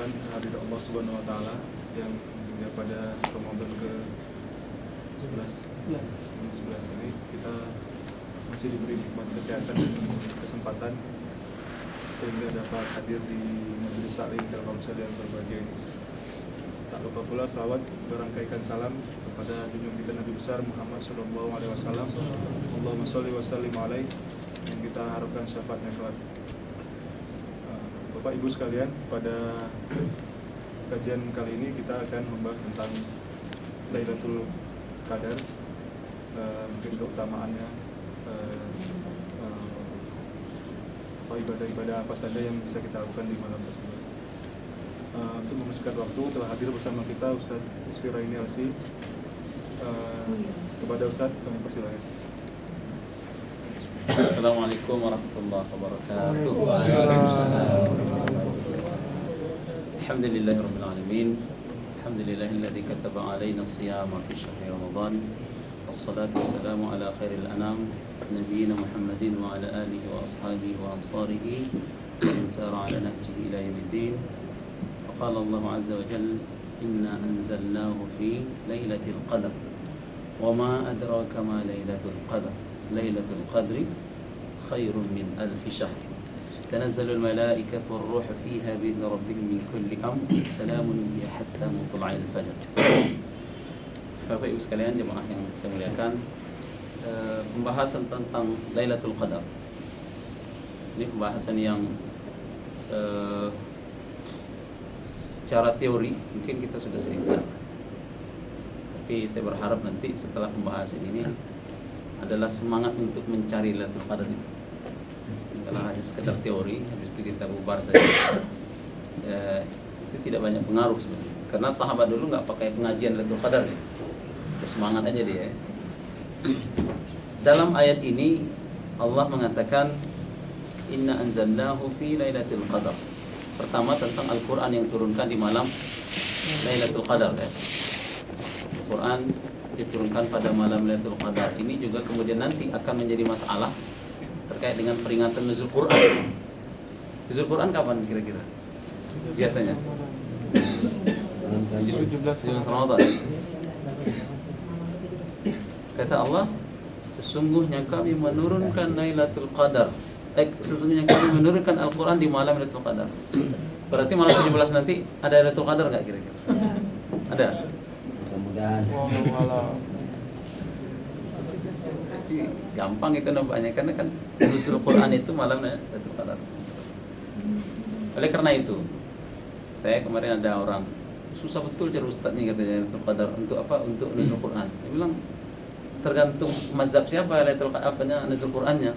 merupakan hari Allah Subhanahu wa taala yang hingga pada Ramadan ke-11 ini kita masih diberi nikmat kesehatan dan kesempatan sehingga dapat hadir di majelis taklim Telkomsel yang berbahagia ini. Tak lupa pula salawat berangkaikan salam kepada junjungan kita Nabi besar Muhammad sallallahu alaihi wasallam. Allahumma shalli wa sallim alaihi, yang kita harapkan syafaatnya kelak. Bapak Ibu sekalian, pada kajian kali ini kita akan membahas tentang Lailatul Qadar, mungkin keutamaannya, ibadah-ibadah apa saja yang bisa kita lakukan di malam tersebut. Untuk mempersingkat waktu, telah hadir bersama kita Ustadz Isfiraini Alsi. Kepada Ustadz kami persilakan. Assalamualaikum warahmatullahi wabarakatuh. Alhamdulillahirabbil alamin. Alhamdulillahilladzi kataba alaina as-siyama fi syahri Ramadan. Wassalatu wassalamu ala khairil anam nabiyina Muhammadin wa ala alihi wa ashabihi wa ansarihi wa man sara ala nahjihi ila yaumiddin. Wa qala Allah azza wa jalla inna anzalnahu fi lailatul qadar. Wa ma adraka ma lailatul qadar. Lailatul Qadri khairun min alfi syahr. Tanazzalul malaikatu war-ruh fiha bi'idzni rabbihim min kulli amr. Salamun hiya hatta matla'il fajr. Bapak Ibu sekalian, jemaah yang saya muliakan, pembahasan tentang Lailatul Qadar. Ini pembahasan yang secara teori mungkin kita sudah sering dengar. Tapi saya berharap nanti setelah pembahasan ini adalah semangat untuk mencari Lailatul Qadar itu. Kalau hanya sekedar teori, habis itu kita bubar saja, itu tidak banyak pengaruh sebenarnya. Karena sahabat dulu nggak pakai pengajian Lailatul Qadar ya, semangat aja dia. Dalam ayat ini Allah mengatakan Inna anzalnahu fi Lailatul Qadar. Pertama tentang Al-Quran yang turunkan di malam Lailatul Qadar ya. Al-Quran diturunkan pada malam Lailatul Qadar. Ini juga kemudian nanti akan menjadi masalah terkait dengan peringatan nuzul Quran. Nuzul Quran kapan kira-kira? Biasanya 17 Ramadan. Kata Allah, sesungguhnya kami menurunkan Lailatul Qadar. Sesungguhnya kami menurunkan Al-Quran di malam Lailatul Qadar. Berarti malam 17 nanti ada Lailatul Qadar enggak kira-kira? Ada? Mudah-mudahan. Gampang itu nampaknya, karena kan nuzul Quran itu malam Lailatul Qadar. Oleh karena itu, saya kemarin ada orang susah betul cari ustaz nih katanya Lailatul Qadar untuk apa? Untuk nuzul Quran. Dia bilang tergantung mazhab siapa Lailatul Qadar apanya nuzul Qurannya.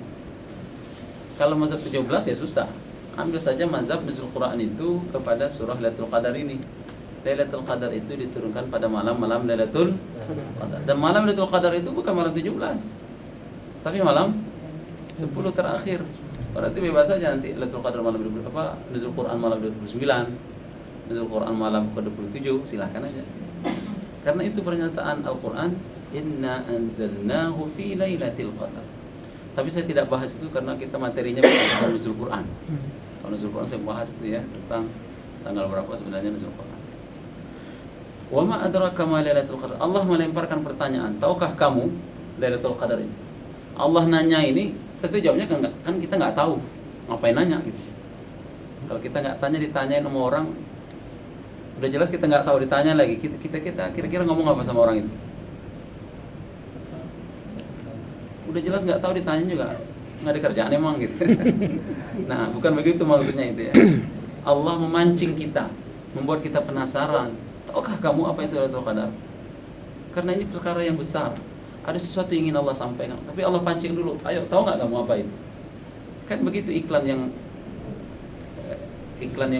Kalau mazhab 17 ya susah. Ambil saja mazhab nuzul Quran itu kepada surah Lailatul Qadar ini. Lailatul Qadar itu diturunkan pada malam-malam Lailatul Qadar. Dan malam Lailatul Qadar itu bukan malam 17, tapi malam 10 terakhir. Berarti bebas saja nanti Lailatul Qadar malam nuzul Quran malam 29, nuzul Quran malam ke-27, silakan aja. Karena itu pernyataan Al-Quran, Inna anzalnahu fi Lailatul Qadar. Tapi saya tidak bahas itu karena kita materinya bukan nuzul Quran. Kalau nuzul Quran saya bahas itu ya, tentang tanggal berapa sebenarnya nuzul Quran. Wa ma adraka ma Lailatul Qadar. Allah melemparkan pertanyaan, tahukah kamu Lailatul Qadar itu? Allah nanya ini, tentu jawabnya kan kita nggak tahu. Ngapain nanya gitu. Kalau kita nggak tanya, ditanyain sama orang, udah jelas kita nggak tahu, ditanya lagi. Kita kira-kira ngomong apa sama orang itu? Udah jelas nggak tahu, ditanya juga nggak ada kerjaan emang gitu. Nah, bukan begitu maksudnya itu ya. Allah memancing kita, membuat kita penasaran. Tahukah kamu apa itu Lailatul Qadar? Karena ini perkara yang besar. Ada sesuatu yang ingin Allah sampaikan, tapi Allah pancing dulu. Ayo, tahu nggak kamu apa itu? Kan begitu iklan yang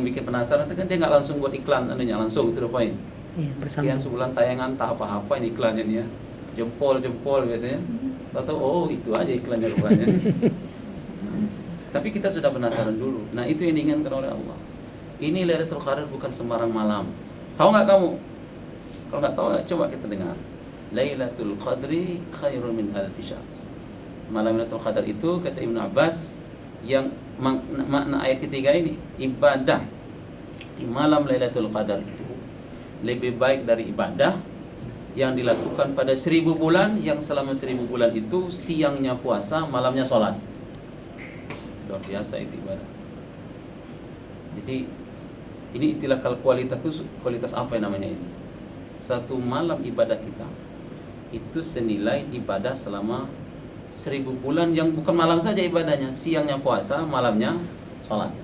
bikin penasaran, kan dia nggak langsung buat iklan, anunya langsung itu poin. Sekian sebulan tayangan tahap apa ini iklannya nih ya, jempol biasanya. Tahu oh itu aja iklannya rupanya. Tapi kita sudah penasaran dulu. Nah itu yang diinginkan oleh Allah. Ini Lailatul Qadar bukan sembarang malam. Tahu nggak kamu? Kalau nggak tahu, coba kita dengar. Lailatul Qadri khairun min alfi syahr. Malam Lailatul Qadar itu kata Ibnu Abbas, yang makna ayat ketiga ini ibadah Di malam Lailatul Qadar itu lebih baik dari ibadah yang dilakukan pada 1000 bulan, yang selama 1000 bulan itu siangnya puasa, malamnya sholat. Luar biasa itu ibadah. Jadi ini istilah kalau kualitas itu kualitas apa yang namanya ini? Satu malam ibadah kita itu senilai ibadah selama 1000 bulan, yang bukan malam saja ibadahnya, siangnya puasa, malamnya sholat.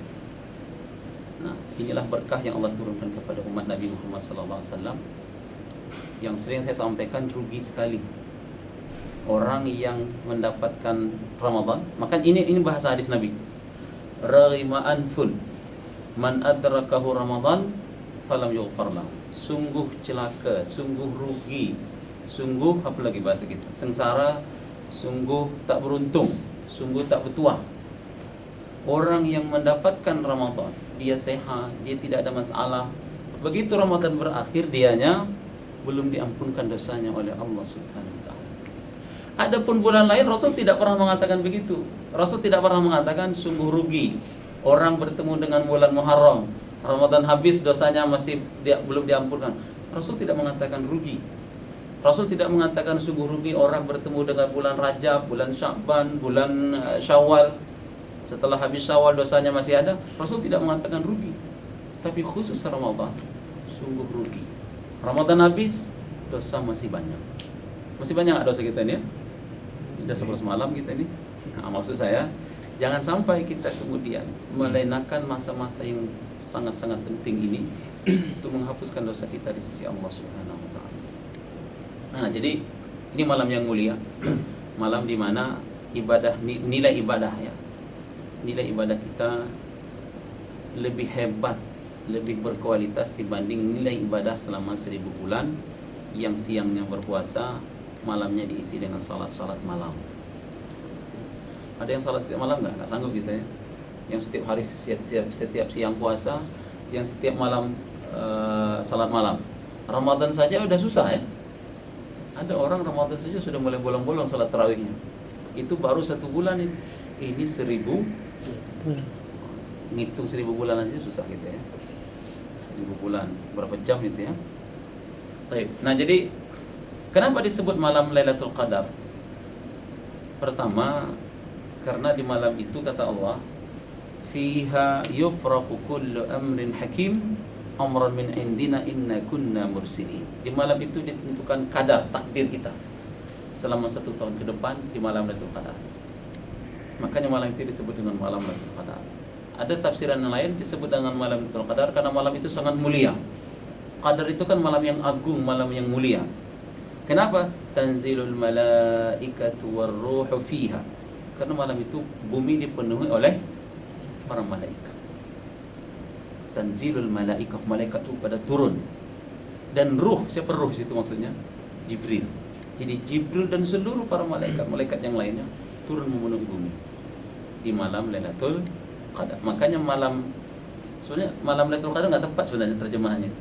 Nah, inilah berkah yang Allah turunkan kepada umat Nabi Muhammad SAW. Yang sering saya sampaikan, rugi sekali orang yang mendapatkan Ramadan. Maka ini bahasa hadis Nabi. Raghima anfun man adrakahu Ramadan falam yughfar lahu. Sungguh celaka, sungguh rugi, sungguh apa lagi bahasa kita? Sengsara, sungguh tak beruntung, sungguh tak bertuah. Orang yang mendapatkan Ramadan, dia sehat, dia tidak ada masalah. Begitu Ramadan berakhir, dianya belum diampunkan dosanya oleh Allah Subhanahu wa taala. Adapun bulan lain, Rasul tidak pernah mengatakan begitu. Rasul tidak pernah mengatakan sungguh rugi orang bertemu dengan bulan Muharram, Ramadan habis dosanya masih belum diampunkan. Rasul tidak mengatakan rugi. Rasul tidak mengatakan sungguh rugi orang bertemu dengan bulan Rajab, bulan Sya'ban, bulan Syawal, setelah habis Syawal dosanya masih ada. Rasul tidak mengatakan rugi. Tapi khusus Ramadan, sungguh rugi. Ramadan habis, dosa masih banyak. Masih banyak nggak dosa kita ini ya? Sudah 11 malam kita ini. Nah, maksud saya, jangan sampai kita kemudian melenakan masa-masa yang sangat-sangat penting ini untuk menghapuskan dosa kita di sisi Allah Subhanahu wa taala. Nah, jadi ini malam yang mulia. Malam di mana ibadah, nilai ibadah ya. Nilai ibadah kita lebih hebat, lebih berkualitas dibanding nilai ibadah selama 1000 bulan yang siangnya berpuasa, malamnya diisi dengan salat-salat malam. Ada yang salat setiap malam nggak sanggup kita ya. Yang setiap hari setiap siang puasa, yang setiap malam salat malam. Ramadan saja udah susah ya. Ada orang Ramadan saja sudah mulai bolong-bolong salat tarawihnya. Itu baru 1 bulan ini. Ini 1000. Ngitung 1000 bulan aja susah gitu ya. 1000 bulan berapa jam itu ya. Baik. Nah, jadi kenapa disebut malam Lailatul Qadar? Pertama, karena di malam itu kata Allah, fiha yufraqu kullu amrin hakim amran min indina inna kunna mursilin. Di malam itu ditentukan kadar takdir kita selama 1 tahun ke depan di malam Lailatul Qadar. Makanya malam itu disebut dengan malam Lailatul Qadar. Ada tafsiran yang lain disebut dengan malam Lailatul Qadar karena malam itu sangat mulia. Qadar itu kan malam yang agung, malam yang mulia. Kenapa? Tanzilul malaikatu warruhu fiha. Karena malam itu bumi dipenuhi oleh para malaikat. Tanzilul malaikat, malaikat itu pada turun. Dan ruh, siapa ruh situ maksudnya? Jibril. Jadi Jibril dan seluruh para malaikat yang lainnya turun memenuhi bumi di malam Lailatul Qadar. Makanya sebenarnya malam Lailatul Qadar nggak tepat sebenarnya terjemahannya.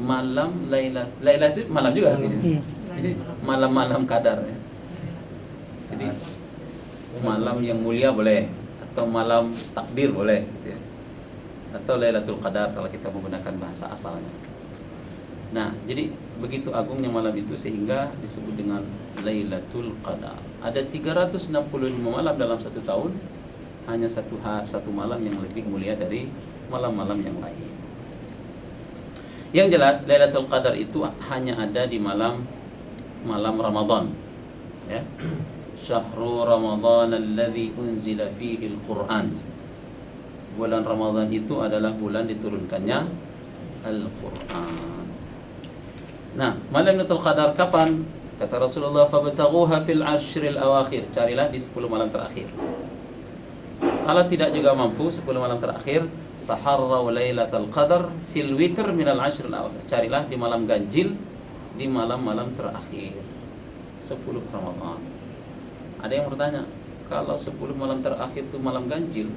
Malam Lailah itu malam juga artinya. Jadi malam-malam Qadar ya. Jadi malam yang mulia boleh, atau malam takdir boleh gitu ya. Atau Lailatul Qadar kalau kita menggunakan bahasa asalnya. Nah, jadi begitu agungnya malam itu sehingga disebut dengan Lailatul Qadar. Ada 365 malam dalam 1 tahun, hanya satu malam yang lebih mulia dari malam-malam yang lain. Yang jelas Lailatul Qadar itu hanya ada di malam Ramadan. Ya. Syahrul Ramadan alladzi unzila fihi al-Qur'an. Bulan Ramadan itu adalah bulan diturunkannya Al-Qur'an. Nah, malam Lailatul Qadar kapan? Kata Rasulullah, fabtaghuha fil ashril awakhir. Carilah di 10 malam terakhir. Kalau tidak juga mampu 10 malam terakhir, taharraw Lailatul Qadar fil witr minal ashril awakhir. Carilah di malam ganjil, di malam-malam terakhir 10 Ramadan. Ada yang bertanya, kalau 10 malam terakhir itu malam ganjil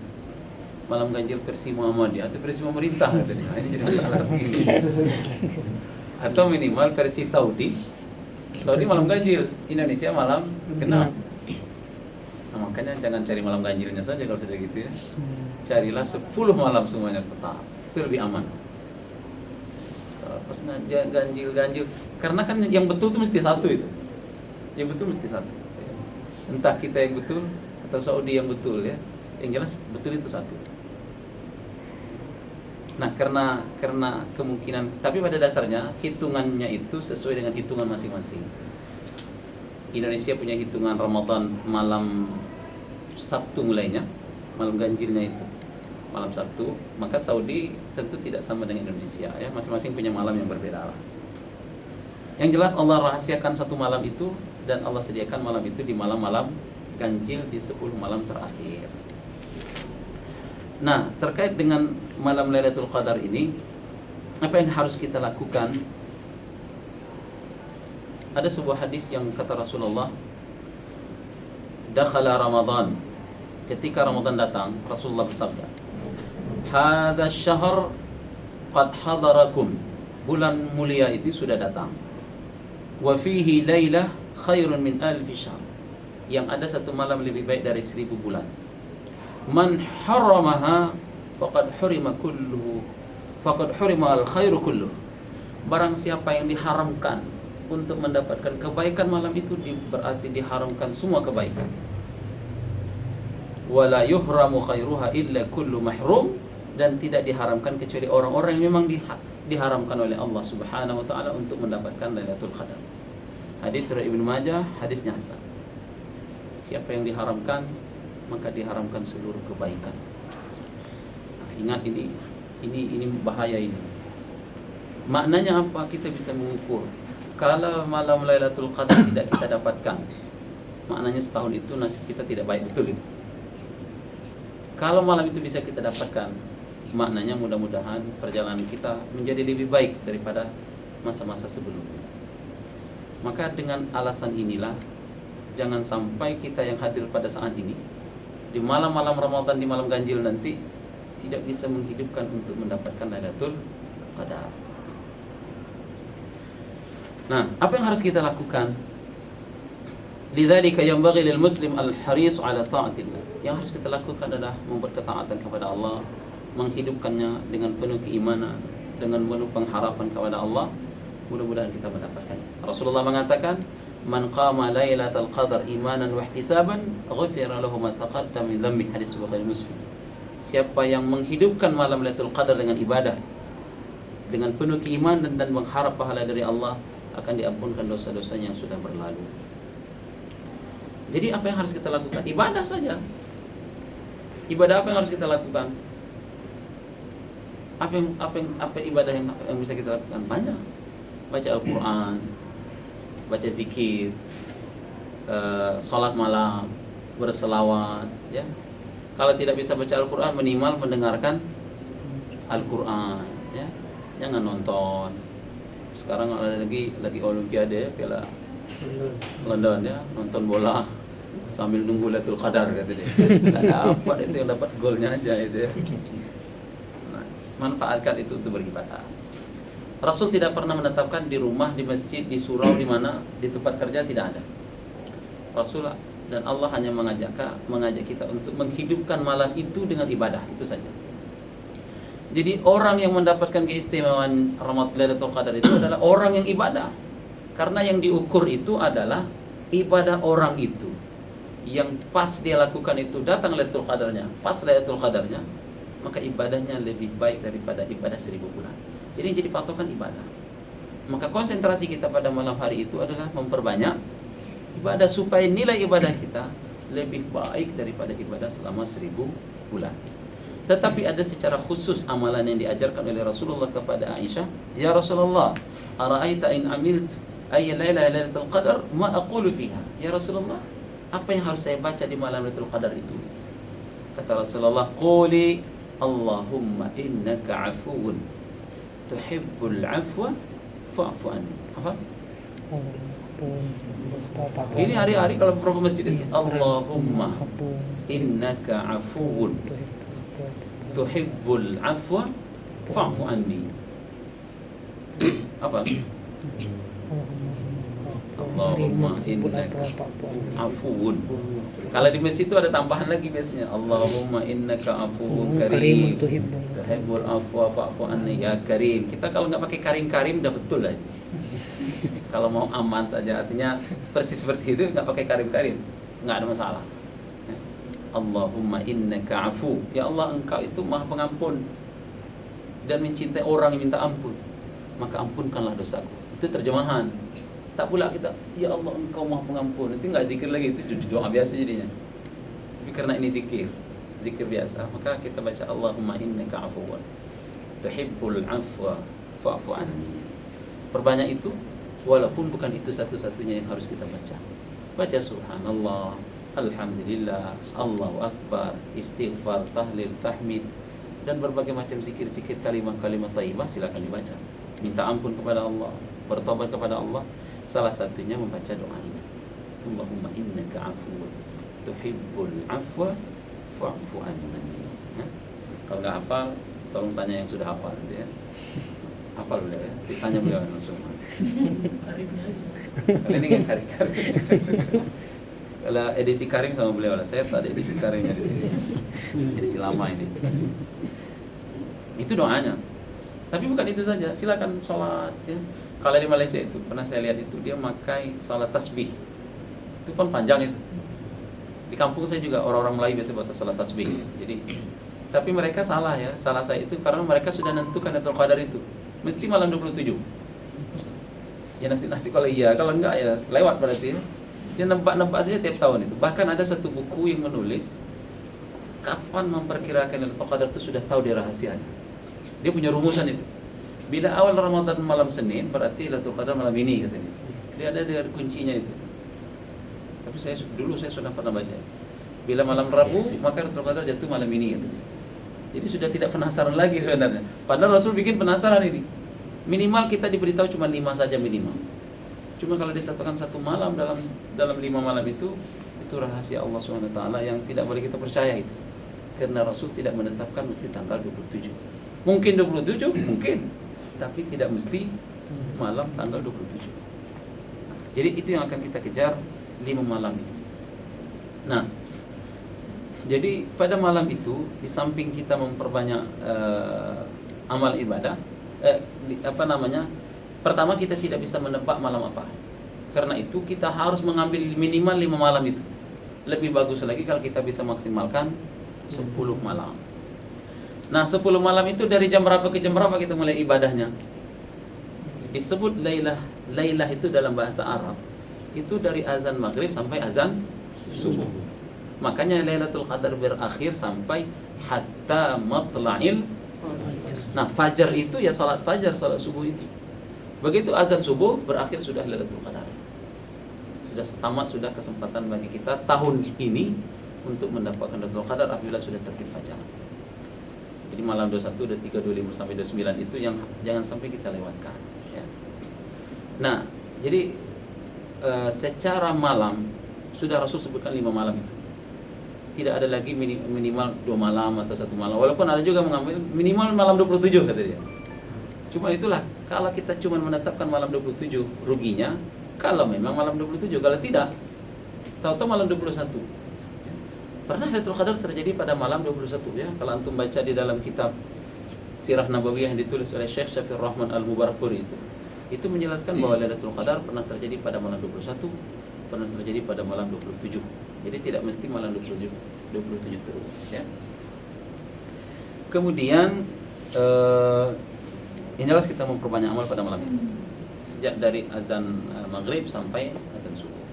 versi Muhammadiyah atau versi pemerintah katanya. Ini jadi masalah begini. Atau minimal versi Saudi malam ganjil, Indonesia malam genap. Nah, makanya jangan cari malam ganjilnya saja kalau sudah gitu ya. Carilah 10 malam semuanya tetap. itu lebih aman. Pas ganjil, karena kan yang betul itu mesti satu itu. Yang betul mesti satu. Entah kita yang betul atau Saudi yang betul ya. Yang jelas betul itu satu. Nah, karena kemungkinan, tapi pada dasarnya hitungannya itu sesuai dengan hitungan masing-masing. Indonesia punya hitungan Ramadan malam Sabtu mulainya, malam ganjilnya itu malam Sabtu, maka Saudi tentu tidak sama dengan Indonesia ya, masing-masing punya malam yang berbeda lah. Yang jelas Allah rahasiakan satu malam itu dan Allah sediakan malam itu di malam-malam ganjil di 10 malam terakhir. Nah, terkait dengan malam Lailatul Qadar ini, apa yang harus kita lakukan? Ada sebuah hadis yang kata Rasulullah, dakhala Ramadan. Ketika Ramadan datang, Rasulullah bersabda, "Hadza syahr qad hadarakum." Bulan mulia itu sudah datang. Wa fihi lailah khairun min alfi syahr. Yang ada satu malam lebih baik dari 1000 bulan. Man haramaha faqad hurima kulluhu, faqad hurima al-khairu kulluh. Barang siapa yang diharamkan untuk mendapatkan kebaikan malam itu, berarti diharamkan semua kebaikan. Wala yuhramu khairuha illa kullu mahrum, dan tidak diharamkan kecuali orang-orang yang memang diharamkan oleh Allah Subhanahu wa taala untuk mendapatkan Lailatul Qadar. Hadis dari Ibnu Majah, hadisnya hasan. Siapa yang diharamkan, maka diharamkan seluruh kebaikan. Nah, ingat ini bahaya ini. Maknanya apa? Kita bisa mengukur. Kalau malam Lailatul Qadar tidak kita dapatkan, maknanya setahun itu nasib kita tidak baik, betul itu. Kalau malam itu bisa kita dapatkan, maknanya mudah-mudahan perjalanan kita menjadi lebih baik daripada masa-masa sebelumnya. Maka dengan alasan inilah, jangan sampai kita yang hadir pada saat ini di malam-malam Ramadan, di malam ganjil nanti tidak bisa menghidupkan untuk mendapatkan Lailatul Qadar. Nah, apa yang harus kita lakukan? Lidzalika yanbaghi lil muslim al-haris ala ta'atillah. Yang harus kita lakukan adalah membuat ketaatan kepada Allah, menghidupkannya dengan penuh keimanan, dengan penuh pengharapan kepada Allah. Mudah-mudahan kita mendapatkannya. Rasulullah mengatakan, "Man qama lailatal qadar imanan wa ihtisaban, ghufira lahu ma taqaddama min dhanbi." Hadis Bukhari Muslim. Siapa yang menghidupkan malam Lailatul Qadar dengan ibadah, dengan penuh keimanan dan mengharap pahala dari Allah, akan diampunkan dosa-dosanya yang sudah berlalu. Jadi apa yang harus kita lakukan? Ibadah saja. Ibadah apa yang harus kita lakukan? Apa ibadah yang bisa kita lakukan? Banyak. Baca Al-Quran, baca zikir, sholat malam, berselawat, ya. Kalau tidak bisa baca Al-Quran, minimal mendengarkan Al-Quran, ya. Jangan nonton. Sekarang ada lagi Olimpiade, Piala London, ya, nonton bola sambil nunggu Lailatul Qadar, kata dia. Tidak dapat itu, yang dapat golnya aja itu, ya. Nah, manfaatkan itu untuk beribadah. Rasul tidak pernah menetapkan di rumah, di masjid, di surau, di mana, di tempat kerja, tidak ada. Rasul dan Allah hanya mengajak kita untuk menghidupkan malam itu dengan ibadah, itu saja. Jadi orang yang mendapatkan keistimewaan Lailatul Qadar itu adalah orang yang ibadah. Karena yang diukur itu adalah ibadah orang itu. Yang pas dia lakukan itu, datang Lailatul Qadarnya, pas Lailatul Qadarnya, maka ibadahnya lebih baik daripada ibadah 1000 bulan. Jadi jadi patokan ibadah. Maka konsentrasi kita pada malam hari itu adalah memperbanyak ibadah supaya nilai ibadah kita lebih baik daripada ibadah selama 1000 bulan. Tetapi ada secara khusus amalan yang diajarkan oleh Rasulullah kepada Aisyah. Ya Rasulullah, ara'aita in amiltu ayya lailatul qadar ma aqulu fiha. Ya Rasulullah, apa yang harus saya baca di malam Lailatul Qadar itu? Kata Rasulullah, quli Allahumma innaka afuwun tuhibbul afwa fa'fu anni. Apa? Ini hari-hari kalau berapa masjid itu, Allahumma innaka afuwun tuhibbul afwa fa'fu anni. Apa? Allahumma innaka afuwun. Kalau di masjid itu ada tambahan lagi biasanya, Allahumma innaka afuwun karim tuhibbul afwa fa'fu anni ya karim. Kita kalau nggak pakai karim-karim udah betul lah. Kalau mau aman saja, artinya persis seperti itu, nggak pakai karim-karim, nggak ada masalah. Allahumma innaka afu, ya Allah engkau itu maha pengampun dan mencintai orang yang minta ampun, maka ampunkanlah dosaku. Itu terjemahan. Tak pula kita, ya Allah engkau maha pengampun, itu nggak zikir lagi, itu jadi doa biasa jadinya. Tapi karena ini zikir biasa, maka kita baca Allahumma innaka afuwan tuhibbul afwa fa'fu anni. Perbanyak itu, walaupun bukan itu satu-satunya yang harus kita baca. Baca subhanallah, alhamdulillah, Allahu akbar, istighfar, tahlil, tahmid, dan berbagai macam zikir-zikir kalimat-kalimat thayyibah silakan dibaca. Minta ampun kepada Allah, bertobat kepada Allah. Salah satunya membaca doa ini. Allahumma innaka afuwun tuhibbul afwa fa'fu anni. Kalau nggak hafal, tolong tanya yang sudah hafal nanti ya. Hafal beliau ya, ditanya beliau langsung. Karimnya aja. Kali ini kan karim. Kalau edisi karim sama beliau lah, saya tak ada edisi karimnya di sini. Edisi lama ini. Itu doanya. Tapi bukan itu saja, silakan sholat ya. Kalau di Malaysia itu pernah saya lihat itu dia pakai salat tasbih. Itu pun panjang itu. Di kampung saya juga orang-orang Melayu biasa buat salat tasbih. Jadi tapi mereka salah ya. Salah saya itu karena mereka sudah nentukan Lailatul Qadar itu mesti malam 27. Ya nasi-nasi kalau iya, kalau enggak ya lewat berarti ya. Dia nebak-nebak saja tiap tahun itu. Bahkan ada satu buku yang menulis kapan memperkirakan Lailatul Qadar itu sudah tahu dia rahasianya. Dia punya rumusan itu. Bila awal Ramadan malam Senin, berarti Lailatul Qadar malam ini katanya. Dia ada dari kuncinya itu. Tapi saya sudah pernah baca. Bila malam Rabu, maka Lailatul Qadar jatuh malam ini katanya. Jadi sudah tidak penasaran lagi sebenarnya. Padahal Rasul bikin penasaran ini. Minimal kita diberitahu cuma 5 saja minimal. Cuma kalau ditetapkan satu malam dalam 5 malam itu rahasia Allah SWT yang tidak boleh kita percaya itu. Karena Rasul tidak menetapkan mesti tanggal 27. Mungkin 27, mungkin. Tapi tidak mesti malam tanggal 27. Jadi itu yang akan kita kejar 5 malam itu. Nah, jadi pada malam itu di samping kita memperbanyak amal ibadah, pertama kita tidak bisa menebak malam apa. Karena itu kita harus mengambil minimal 5 malam itu. Lebih bagus lagi kalau kita bisa maksimalkan 10 malam. Nah 10 malam itu dari jam berapa ke jam berapa kita mulai ibadahnya? Disebut Lailah itu dalam bahasa Arab itu dari azan maghrib sampai azan subuh. Makanya Lailatul Qadar berakhir sampai hatta matla'il. Nah fajar itu ya salat fajar, salat subuh itu. Begitu azan subuh berakhir sudah Lailatul Qadar. Sudah tamat, sudah kesempatan bagi kita tahun ini untuk mendapatkan Lailatul Qadar apabila sudah terbit fajar. Jadi malam 21, 23, 25 sampai 29 itu yang jangan sampai kita lewatkan ya. Nah, jadi secara malam sudah Rasul sebutkan 5 malam itu. Tidak ada lagi minimal 2 malam atau 1 malam. Walaupun ada juga mengambil minimal malam 27 kata dia. Cuma itulah, kalau kita cuma menetapkan malam 27 ruginya. Kalau memang malam 27, kalau tidak tahu-tahu malam 21. Ya. Pernah Lailatul Qadar terjadi pada malam 21 ya. Kalau antum baca di dalam kitab Sirah Nabawiyah yang ditulis oleh Syekh Syafir Rahman Al-Mubarakfuri itu menjelaskan bahwa Lailatul Qadar pernah terjadi pada malam 21, pernah terjadi pada malam 27. Jadi tidak mesti malam 27 terus ya. Kemudian yang jelas kita memperbanyak amal pada malam itu. Sejak dari azan maghrib sampai azan subuh.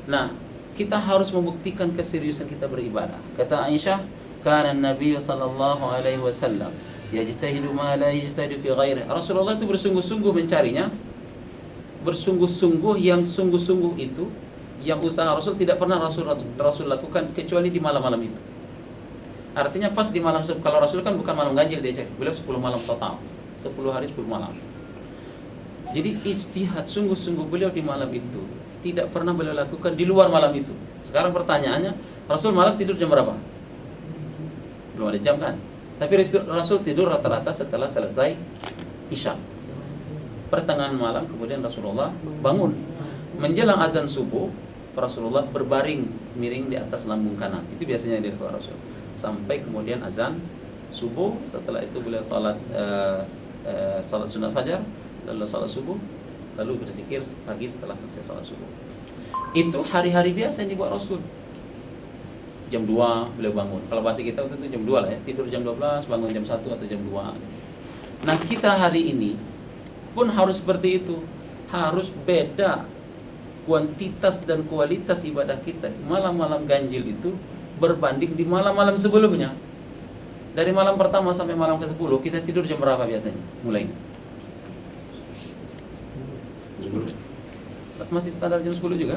Nah, kita harus membuktikan keseriusan kita beribadah. Kata Aisyah, "Kana Nabi sallallahu alaihi wasallam yajtahidu ma la yajtahidu fi ghairihi." Rasulullah itu bersungguh-sungguh mencarinya. Bersungguh-sungguh yang sungguh-sungguh itu yang usaha Rasul tidak pernah Rasul lakukan kecuali di malam-malam itu. Artinya pas di malam, kalau Rasul kan bukan malam ganjil dia cari. Beliau 10 malam total. 10 hari 10 malam. Jadi ijtihad sungguh-sungguh beliau di malam itu tidak pernah beliau lakukan di luar malam itu. Sekarang pertanyaannya, Rasul malam tidur jam berapa? Belum ada jam kan? Tapi Rasul tidur rata-rata setelah selesai Isya. Pertengahan malam kemudian Rasulullah bangun. menjelang azan subuh Rasulullah berbaring miring di atas lambung kanan. Itu biasanya yang dilakukan Rasul. Sampai kemudian azan subuh, setelah itu beliau salat sunat fajar, lalu salat subuh, lalu berzikir pagi setelah selesai salat subuh. Itu hari-hari biasa yang dibuat Rasul. Jam 2 beliau bangun. Kalau bahasa kita waktu itu jam 2 lah ya. Tidur jam 12, bangun jam 1 atau jam 2. Nah, kita hari ini pun harus seperti itu. Harus beda kuantitas dan kualitas ibadah kita di malam-malam ganjil itu berbanding di malam-malam sebelumnya. Dari malam pertama sampai malam ke-10 kita tidur jam berapa biasanya? Mulainya 10. Masih standar jam 10 juga?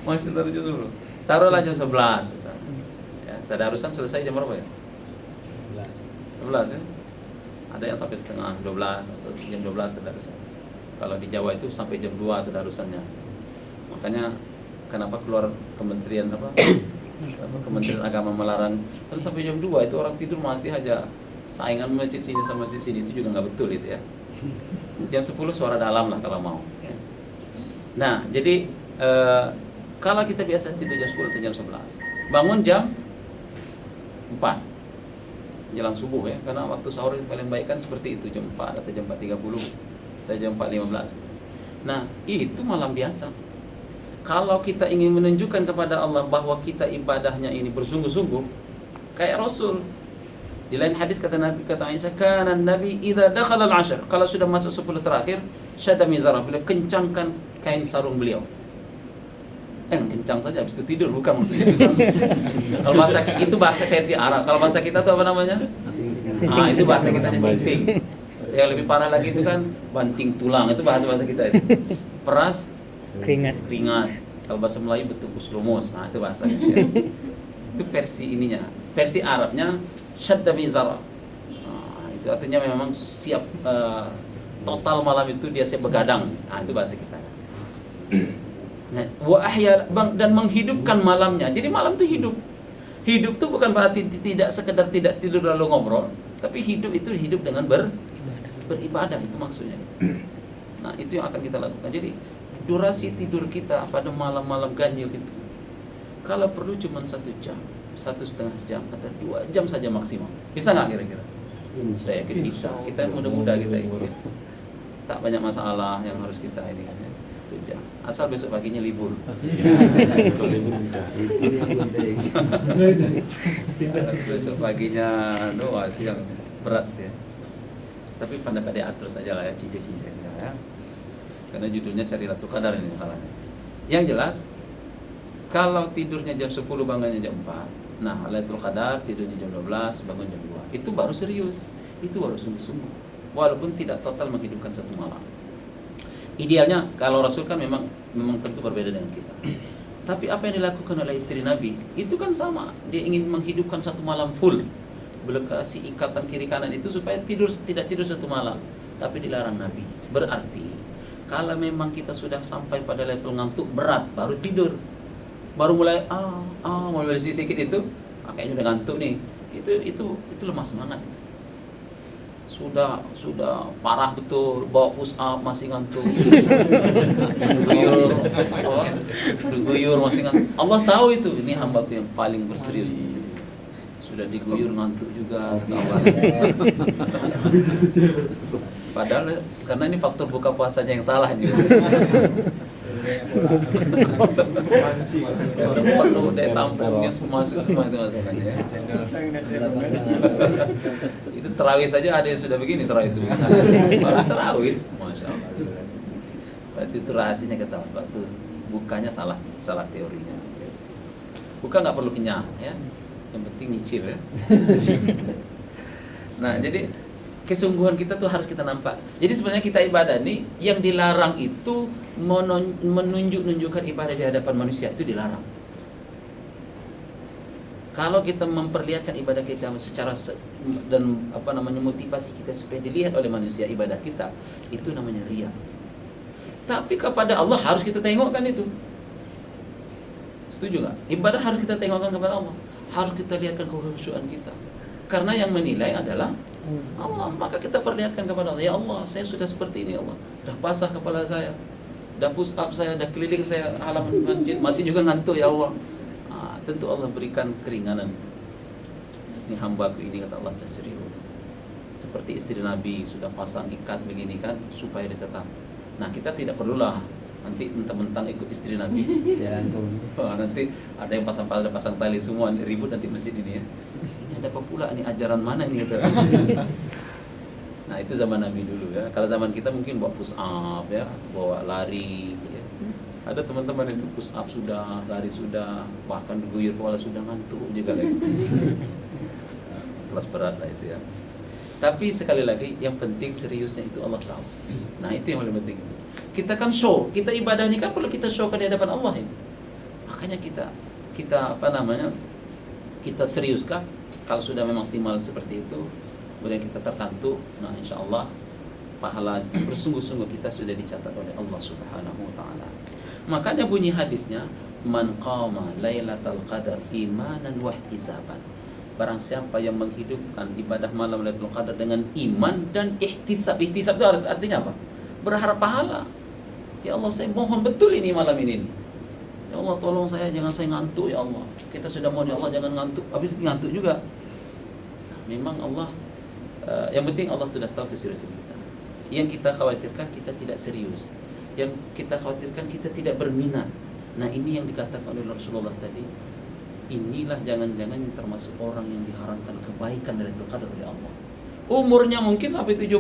Masih standar jam 10. Taruhlah jam 11 misalnya. Ya, tadarusan selesai jam berapa ya? 11 ya? Ada yang sampai setengah 12 atau jam 12 tadarusan. Kalau di Jawa itu sampai jam 2 tadarusannya. Makanya kenapa keluar kementerian Kementerian Agama melarang terus sampai jam 2 itu orang tidur masih aja saingan masjid sini sama masjid sini, itu juga nggak betul itu ya. Jam 10 suara dalam lah kalau mau. Nah, jadi kalau kita biasa tidur jam 10 atau jam 11, bangun jam 4 jelang subuh ya, karena waktu sahur yang paling baik kan seperti itu, jam 4 atau jam 4.30 atau jam 4.15. Nah, itu malam biasa. Kalau kita ingin menunjukkan kepada Allah bahwa kita ibadahnya ini bersungguh-sungguh kayak Rasul. Di lain hadis kata Nabi, kata Aisyah, kana Nabi idza dakhala al-'ashr, kalau sudah masuk 10 terakhir, syadda mizarah, beliau kencangkan kain sarung beliau. Kencang saja habis itu tidur, bukan maksudnya. Kalau bahasa itu bahasa versi Arab. Kalau bahasa kita tuh apa namanya? Ah, itu bahasa kita sing-sing. Yang lebih parah lagi itu kan banting tulang, itu bahasa kita itu. Peras keringat. Kalau bahasa Melayu betul kuslumus. Nah, itu bahasa kita. Itu versi ininya. Versi Arabnya syadda mizara. Nah, itu artinya memang siap total malam itu dia siap begadang. Nah, itu bahasa kita. Nah, wa ahya dan menghidupkan malamnya. Jadi malam itu hidup. Hidup itu bukan berarti tidak sekedar tidak tidur lalu ngobrol, tapi hidup itu hidup dengan beribadah, itu maksudnya. Nah, itu yang akan kita lakukan. Jadi durasi tidur kita pada malam-malam ganjil itu, kalau perlu cuma 1 jam, 1,5 jam atau 2 jam saja maksimal. Bisa nggak kira-kira? Saya yakin bisa. Kita muda-muda kita ini tak banyak masalah yang harus kita ini kan ya. Asal besok paginya libur. Kalau libur bisa. Besok paginya doa itu yang berat ya. Tapi pandai atur saja lah ya, cincin-cincin ya. Karena judulnya Cari Lailatul Qadar ini masalahnya. Yang jelas kalau tidurnya jam 10 bangunnya jam 4. Nah, Lailatul Qadar tidurnya jam 12, bangun jam 2. Itu baru serius. Itu baru sungguh-sungguh. Walaupun tidak total menghidupkan satu malam. Idealnya kalau Rasul kan memang tentu berbeda dengan kita. Tapi apa yang dilakukan oleh istri Nabi itu kan sama. Dia ingin menghidupkan satu malam full. Beliau kasih ikatan kiri kanan itu supaya tidak tidur satu malam. Tapi dilarang Nabi. Berarti kalau memang kita sudah sampai pada level ngantuk berat baru tidur. Baru mulai mulai sedikit itu kayaknya udah ngantuk nih. Itu lemah semangat. Sudah parah betul, bawa push up masih ngantuk. Guyur masih ngantuk. Allah tahu itu, ini hambaku yang paling berserius. Sudah diguyur ngantuk juga. Padahal karena ini faktor buka puasanya yang salah juga. Perlu daya tampungnya masuk semua itu masalahnya ya. Itu terawih saja ada yang sudah begini terawih itu. Baru terawih, masya Allah. Berarti itu rahasianya ketahuan. Waktu bukanya salah teorinya. Buka nggak perlu kenyang ya. Yang penting nyicil ya. Nah, jadi kesungguhan kita tuh harus kita nampak. Jadi sebenarnya kita ibadah nih yang dilarang itu menunjukkan ibadah di hadapan manusia, itu dilarang. Kalau kita memperlihatkan ibadah kita secara dan motivasi kita supaya dilihat oleh manusia ibadah kita, itu namanya riya. Tapi kepada Allah harus kita tengokkan itu. Setuju nggak? Ibadah harus kita tengokkan kepada Allah. Harus kita lihatkan kekhusyuan kita. Karena yang menilai adalah Allah. Maka kita perlihatkan kepada Allah, ya Allah, saya sudah seperti ini, ya Allah. Dah basah kepala saya, dah push up saya, dah keliling saya halaman masjid, masih juga ngantuk, ya Allah. Tentu Allah berikan keringanan. Ini hambaku ini, kata Allah, dah serius. Seperti istri Nabi sudah pasang ikat begini kan, supaya dia tetap. Nah, kita tidak perlulah nanti mentang-mentang ikut istri Nabi. Nanti ada yang pasang tali semua, ribut nanti masjid ini ya. Ini ada apa pula nih, ajaran mana ini gitu. Nah, itu zaman Nabi dulu ya. Kalau zaman kita mungkin bawa push up ya, bawa lari ya. Ada teman-teman itu push up sudah, lari sudah, bahkan diguyur kepala sudah, ngantuk juga lagi. Kelas berat lah itu ya. Tapi sekali lagi yang penting seriusnya itu Allah tahu. Nah, itu yang paling penting. Kita kan show, kita ibadah ini kan perlu kita show di hadapan Allah ini. Makanya kita apa namanya? Kita serius kah? Kalau sudah memaksimal seperti itu, kemudian kita terkantuk, nah insya Allah pahala bersungguh-sungguh kita sudah dicatat oleh Allah Subhanahu wa taala. Makanya bunyi hadisnya, man qama lailatal qadar imanan wa ihtisaban. Barang siapa yang menghidupkan ibadah malam Lailatul Qadar dengan iman dan ihtisab. Ihtisab itu artinya apa? Berharap pahala. Ya Allah, saya mohon betul ini malam ini. Ya Allah, tolong saya, jangan saya ngantuk ya Allah. Kita sudah mohon ya Allah jangan ngantuk, habis ngantuk juga. Memang Allah yang penting Allah sudah tahu keseriusan kita. Yang kita khawatirkan kita tidak serius. Yang kita khawatirkan kita tidak berminat. Nah, ini yang dikatakan oleh Rasulullah tadi. Inilah jangan-jangan yang termasuk orang yang diharamkan kebaikan dari Lailatul Qadar oleh Allah. Umurnya mungkin sampai 70,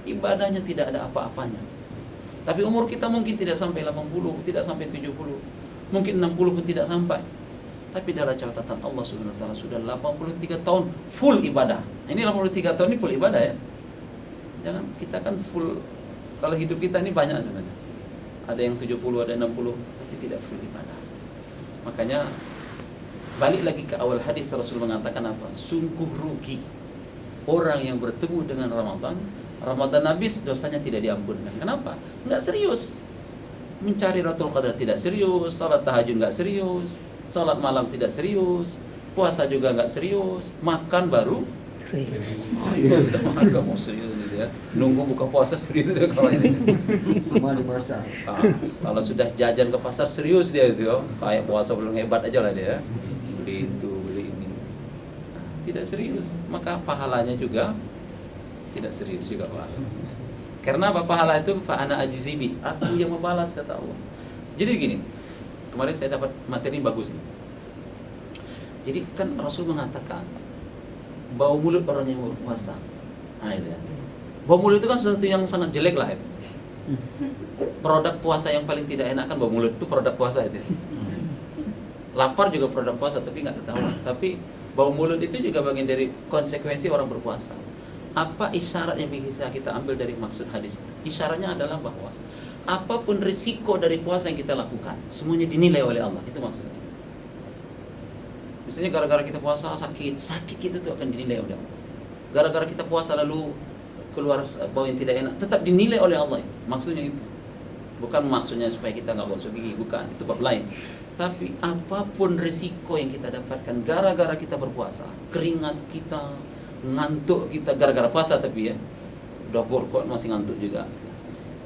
ibadahnya tidak ada apa-apanya. Tapi umur kita mungkin tidak sampai 80, tidak sampai 70, mungkin 60 pun tidak sampai. Tapi dalam catatan Allah Subhanahu wa taala sudah 83 tahun full ibadah. Ini 83 tahun ini full ibadah ya. Jangan, kita kan full, kalau hidup kita ini banyak sebenarnya. Ada yang 70, ada 60, tapi tidak full ibadah. Makanya balik lagi ke awal hadis, Rasul mengatakan apa? Sungguh rugi orang yang bertemu dengan Ramadan habis dosanya tidak diampunkan. Kenapa? Enggak serius. Mencari Lailatul Qadar tidak serius, salat tahajud enggak serius, salat malam tidak serius, puasa juga enggak serius, makan baru sudah makan gak mau serius gitu ya. Nunggu buka puasa serius dia kalau ini. Semua dimasak. Kalau sudah jajan ke pasar serius dia itu, kayak puasa belum hebat aja lah dia. Beli itu, beli ini. Tidak serius, maka pahalanya juga tidak serius juga Pak. Karena apa pahala itu? Fa ana ajzibi, aku yang membalas kata Allah. Jadi gini, kemarin saya dapat materi bagus nih. Jadi kan Rasul mengatakan bau mulut orang yang berpuasa. Nah itu ya. Bau mulut itu kan sesuatu yang sangat jelek lah itu. Produk puasa yang paling tidak enak kan bau mulut, itu produk puasa itu. Lapar juga produk puasa tapi nggak ketahuan. Tapi bau mulut itu juga bagian dari konsekuensi orang berpuasa. Apa isyarat yang bisa kita ambil dari maksud hadis itu? Isyaratnya adalah bahwa apapun risiko dari puasa yang kita lakukan, semuanya dinilai oleh Allah. Itu maksudnya. Misalnya gara-gara kita puasa sakit kita tuh akan dinilai oleh Allah. Gara-gara kita puasa lalu keluar bau yang tidak enak, tetap dinilai oleh Allah. Maksudnya itu. Bukan maksudnya supaya kita nggak gosok gigi, bukan. Itu bab lain. Tapi apapun risiko yang kita dapatkan gara-gara kita berpuasa, keringat kita, ngantuk kita gara-gara puasa tapi ya, udah kuat masih ngantuk juga.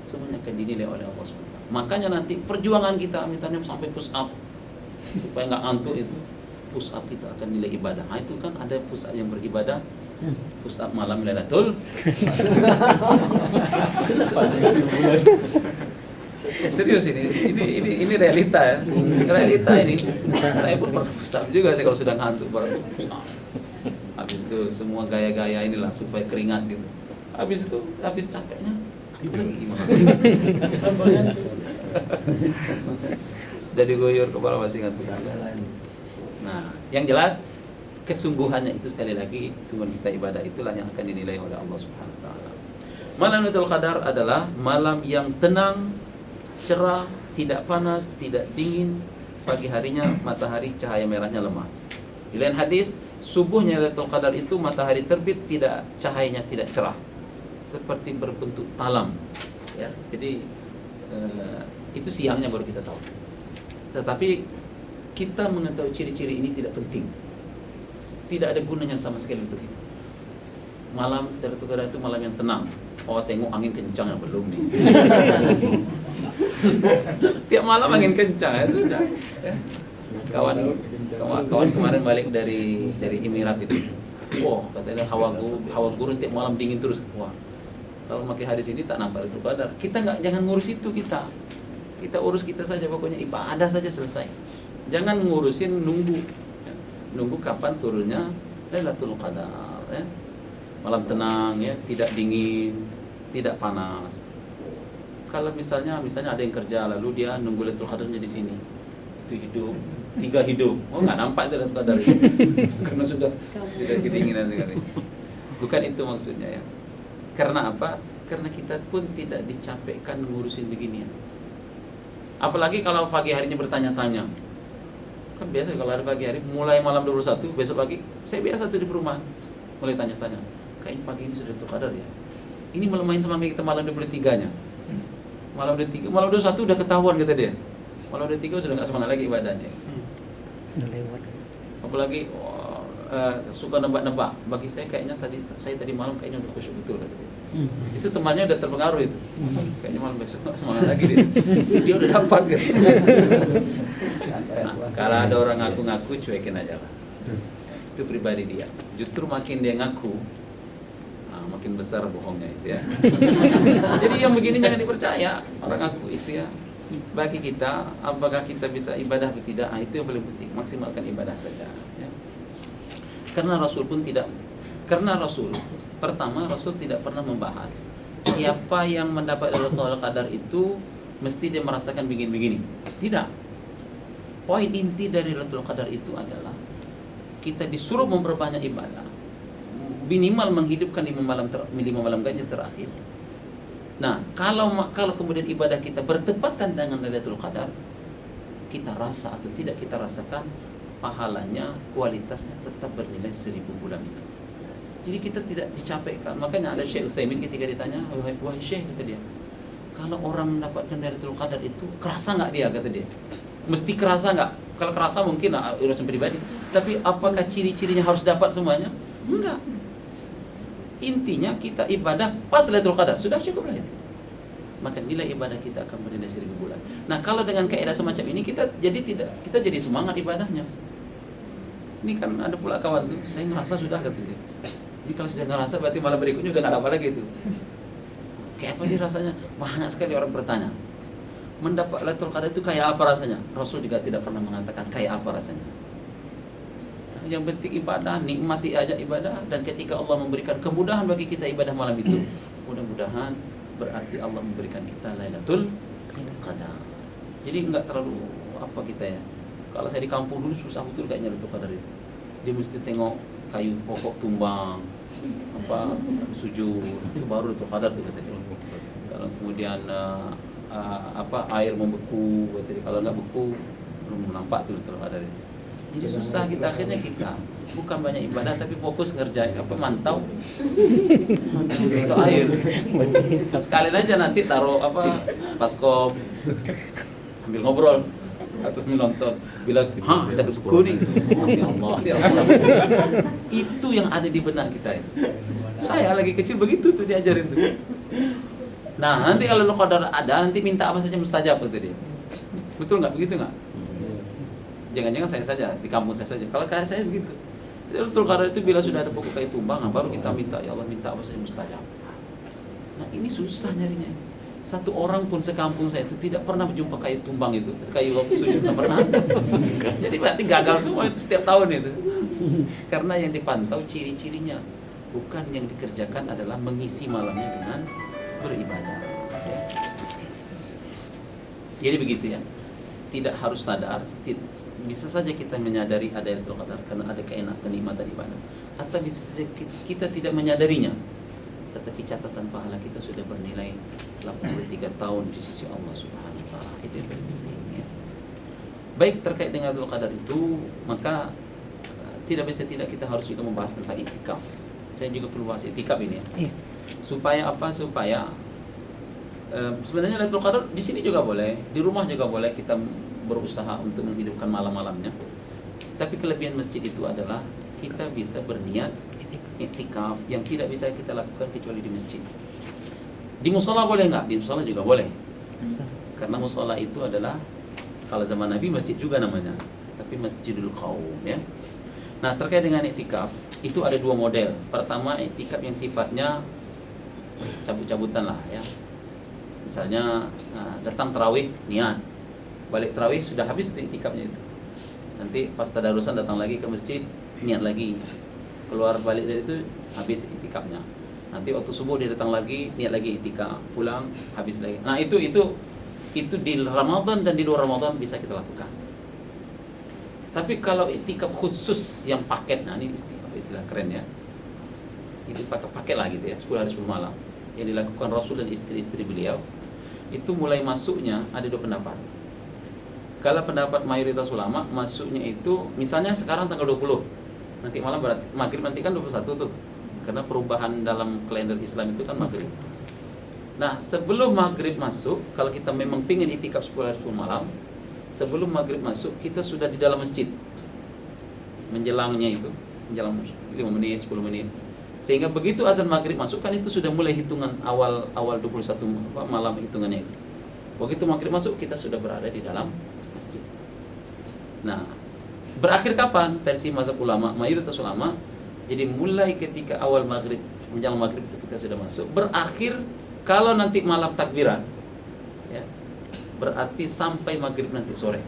Semuanya akan dinilai oleh Allah SWT. Makanya nanti perjuangan kita misalnya sampai push up supaya nggak ngantuk itu, push up kita akan nilai ibadah. Nah, itu kan ada push up yang beribadah, push up malam Lailatul. Serius ini realita ya. Realita ini. Saya pun pernah push up juga saya kalau sudah ngantuk baru push up. Habis itu semua gaya-gaya inilah supaya keringat gitu. Habis itu habis capeknya lagi gimana? Sudah diguyur kepala masih ngantuk. Nah, yang jelas kesungguhannya itu sekali lagi, sungguh kita ibadah itulah yang akan dinilai oleh Allah Subhanahu wa taala. Malam Lailatul Qadar adalah malam yang tenang, cerah, tidak panas, tidak dingin. Pagi harinya matahari cahaya merahnya lemah. Di lain hadis, subuhnya Lailatul Qadar itu matahari terbit tidak cahayanya tidak cerah, seperti berbentuk talam. Ya, jadi itu siangnya baru kita tahu. Tetapi kita mengetahui ciri-ciri ini tidak penting. tidak ada gunanya sama sekali untuk kita. Malam Lailatul Qadar itu malam yang tenang. Oh, tengok angin kencang yang belum nih. Tiap malam angin kencang ya sudah. Ya. Kawan kemarin balik dari Emirat itu. Wah, katanya hawa gurun tiap malam dingin terus. Wah, kalau pakai hadis ini tak nampak Lailatul Qadar. Kita jangan ngurus itu kita. Kita urus kita saja, pokoknya ibadah saja selesai. Jangan ngurusin nunggu. Ya. Nunggu kapan turunnya Lailatul Qadar. Ya. Malam tenang ya, tidak dingin, tidak panas. Kalau misalnya ada yang kerja lalu dia nunggu Lailatul Qadarnya di sini. Itu hidup, 3 hidup. Oh, nggak nampak itu Lailatul Qadar. Karena sudah kedinginan sekali. Bukan itu maksudnya ya. Karena apa? Karena kita pun tidak dicapekkan ngurusin beginian. Apalagi kalau pagi harinya bertanya-tanya. Kan biasa kalau hari pagi hari mulai malam 21 besok pagi saya biasa tuh di perumahan mulai tanya-tanya. Kayaknya pagi ini sudah Lailatul Qadar ya. Ini melemahin sama kita malam 23-nya. Malam 23, malam 21 udah ketahuan kata dia. Malam 23 sudah nggak semangat lagi ibadahnya. Udah lewat. Apalagi suka nebak-nebak. Bagi saya kayaknya saya tadi malam kayaknya udah khusyuk betul kata dia. Itu temannya udah terpengaruh itu. Kayaknya malam besok nggak semangat lagi dia. Dia udah dapat gitu. Nah, kalau ada orang ngaku-ngaku cuekin aja lah. Itu pribadi dia. Justru makin dia ngaku, makin besar bohongnya itu ya. Jadi yang begini jangan dipercaya. Orang ngaku itu ya. Bagi kita, apakah kita bisa ibadah atau tidak, itu yang paling penting. Maksimalkan ibadah saja ya. Karena Rasul pertama Rasul tidak pernah membahas siapa yang mendapat Lailatul Qadar itu mesti dia merasakan begini-begini. Tidak. Poin inti dari Lailatul Qadar itu adalah kita disuruh memperbanyak ibadah, minimal menghidupkan 5 malam ganjil terakhir. Nah, kalau kemudian ibadah kita bertepatan dengan Lailatul Qadar, kita rasa atau tidak kita rasakan, pahalanya, kualitasnya tetap bernilai 1000 bulan itu. Jadi kita tidak dicapekkan. Makanya ada Syekh Utsaimin ketika ditanya, wahai Syekh, kata dia, kalau orang mendapatkan Lailatul Qadar itu kerasa nggak dia, kata dia. Mesti kerasa nggak? Kalau kerasa mungkin urusan pribadi. Tapi apakah ciri-cirinya harus dapat semuanya? Enggak. Intinya kita ibadah pas Lailatul Qadar, sudah cukup lah itu. Maka nilai ibadah kita akan bernilai 1000 bulan. Nah, kalau dengan kaidah semacam ini kita jadi semangat ibadahnya. Ini kan ada pula kawan tuh, saya ngerasa sudah kata dia. Jadi kalau sudah ngerasa berarti malam berikutnya udah nggak ada apa lagi itu. Kayak apa sih rasanya? Banyak sekali orang bertanya. Mendapat Lailatul Qadar itu kayak apa rasanya? Rasul juga tidak pernah mengatakan kayak apa rasanya. Yang penting ibadah, nikmati aja ibadah, dan ketika Allah memberikan kemudahan bagi kita ibadah malam itu, mudah-mudahan berarti Allah memberikan kita Lailatul Qadar. Jadi enggak terlalu apa kita ya. Kalau saya di kampung dulu susah betul kayaknya Lailatul Qadar itu. Dia mesti tengok kayu pokok tumbang, sujud, itu baru Lailatul Qadar tuh kata dia. Kalau kemudian air membeku, kata dia. Kalau enggak beku belum nampak tuh Lailatul Qadar itu. Jadi susah kita akhirnya bukan banyak ibadah tapi fokus ngerjain mantau itu air. Sekalian aja nanti taruh baskom ambil ngobrol atau menonton bilang udah beku nih. Ya Allah. Itu yang ada di benak kita itu. Saya lagi kecil begitu tuh diajarin tuh. Nah, nanti kalau Qadar ada nanti minta apa saja mustajab gitu dia. Betul nggak begitu nggak? Jangan-jangan saya saja, di kampung saya saja. Kalau kayak saya begitu. Lailatul Qadar itu bila sudah ada pokok kayu tumbang, baru kita minta, ya Allah minta apa saja mustajab. Nah, ini susah nyarinya. Satu orang pun sekampung saya itu tidak pernah berjumpa kayu tumbang itu, kayu waktu sujud nggak pernah. Jadi berarti gagal semua itu setiap tahun itu. Karena yang dipantau ciri-cirinya, bukan yang dikerjakan adalah mengisi malamnya dengan beribadah. Ya. Jadi begitu ya. Tidak harus sadar, bisa saja kita menyadari ada Lailatul Qadar karena ada kenikmatan ibadah, atau bisa saja kita tidak menyadarinya, tetapi catatan pahala kita sudah bernilai 83 tahun di sisi Allah Subhanahu wa taala. Itu yang paling penting ya. Baik, terkait dengan Lailatul Qadar itu, maka tidak bisa tidak kita harus juga membahas tentang iktikaf. Saya juga perlu bahas iktikaf ini ya. Supaya apa? Supaya sebenarnya Lailatul Qadar di sini juga boleh, di rumah juga boleh kita berusaha untuk menghidupkan malam-malamnya. Tapi kelebihan masjid itu adalah kita bisa berniat iktikaf yang tidak bisa kita lakukan kecuali di masjid. Di musola boleh nggak? Di musola juga boleh. Karena musola itu adalah kalau zaman Nabi masjid juga namanya, tapi Masjidul Qaum ya. Nah, terkait dengan iktikaf itu ada dua model. Pertama, iktikaf yang sifatnya cabut-cabutan lah ya. Misalnya datang tarawih niat, balik tarawih sudah habis iktikafnya itu. Nanti pas tadarusan datang lagi ke masjid niat lagi, keluar balik dari itu habis iktikafnya. Nanti waktu subuh dia datang lagi niat lagi iktikaf, pulang habis lagi. Nah itu di Ramadan dan di luar Ramadan bisa kita lakukan. Tapi kalau iktikaf khusus yang paket, nah ini istilah keren ya, itu paket lah gitu ya, 10 hari 10 malam yang dilakukan Rasul dan istri-istri beliau, itu mulai masuknya ada dua pendapat. Kalau pendapat mayoritas ulama masuknya itu misalnya sekarang tanggal 20, nanti malam berarti maghrib nanti kan 21 tuh, karena perubahan dalam kalender Islam itu kan maghrib. Nah sebelum maghrib masuk, kalau kita memang pingin itikaf 10 hari 10 malam, sebelum maghrib masuk kita sudah di dalam masjid, menjelangnya itu menjelang 5 menit 10 menit, sehingga begitu azan maghrib masuk kan itu sudah mulai hitungan awal 21 malam hitungannya itu. Begitu maghrib masuk kita sudah berada di dalam masjid. Nah berakhir kapan? Versi mazhab ulama, mayoritas ulama, jadi mulai ketika awal maghrib menjelang maghrib itu kita sudah masuk, berakhir kalau nanti malam takbiran ya, berarti sampai maghrib nanti sore.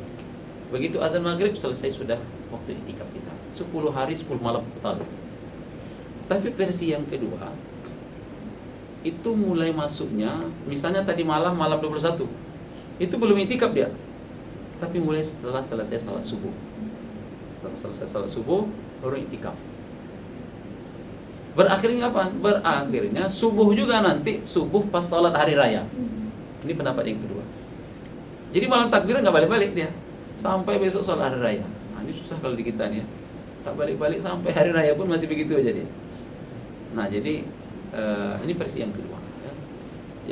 Begitu azan maghrib selesai sudah waktu itikaf kita 10 hari 10 malam total. Tapi versi yang kedua itu mulai masuknya misalnya tadi malam 21 itu belum itikaf dia, tapi mulai setelah selesai salat subuh. Setelah selesai salat subuh baru itikaf. Berakhirnya kapan? Berakhirnya subuh juga nanti, subuh pas salat hari raya. Ini pendapat yang kedua. Jadi malam takbiran nggak balik-balik dia sampai besok salat hari raya. Nah, ini susah kalau di kita nih ya. Tak balik-balik sampai hari raya pun masih begitu aja dia. Nah jadi ini versi yang kedua ya.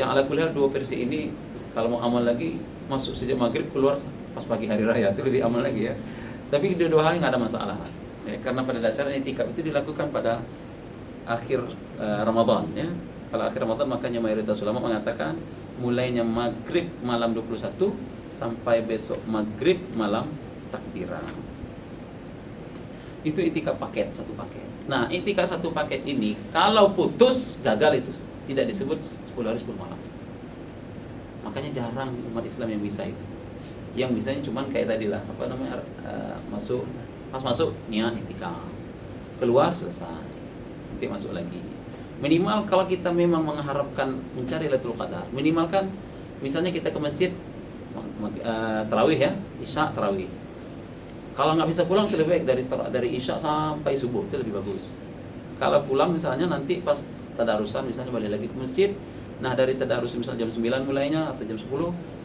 Yang ala kulli hal dua versi ini kalau mau amal lagi masuk sejak maghrib keluar pas pagi hari raya itu lebih amal lagi ya. Tapi dua hal nggak ada masalah ya, karena pada dasarnya itikaf itu dilakukan pada akhir Ramadan ya. Kalau akhir Ramadan makanya mayoritas ulama mengatakan mulainya maghrib malam 21 sampai besok maghrib malam takbiran. Itu itikaf paket, satu paket. Nah itikaf satu paket ini kalau putus gagal itu, tidak disebut 10 hari 10 malam. Makanya jarang umat Islam yang bisa itu. Yang bisanya cuman kayak tadi lah, apa namanya, masuk, pas masuk niat itikaf, keluar selesai, nanti masuk lagi. Minimal kalau kita memang mengharapkan mencari Lailatul Qadar, minimal kan misalnya kita ke masjid tarawih ya, isya tarawih. Kalau nggak bisa pulang itu lebih baik dari isya sampai subuh, itu lebih bagus. Kalau pulang misalnya nanti pas tadarusan misalnya balik lagi ke masjid, nah dari tadarus misalnya jam 9 mulainya atau jam 10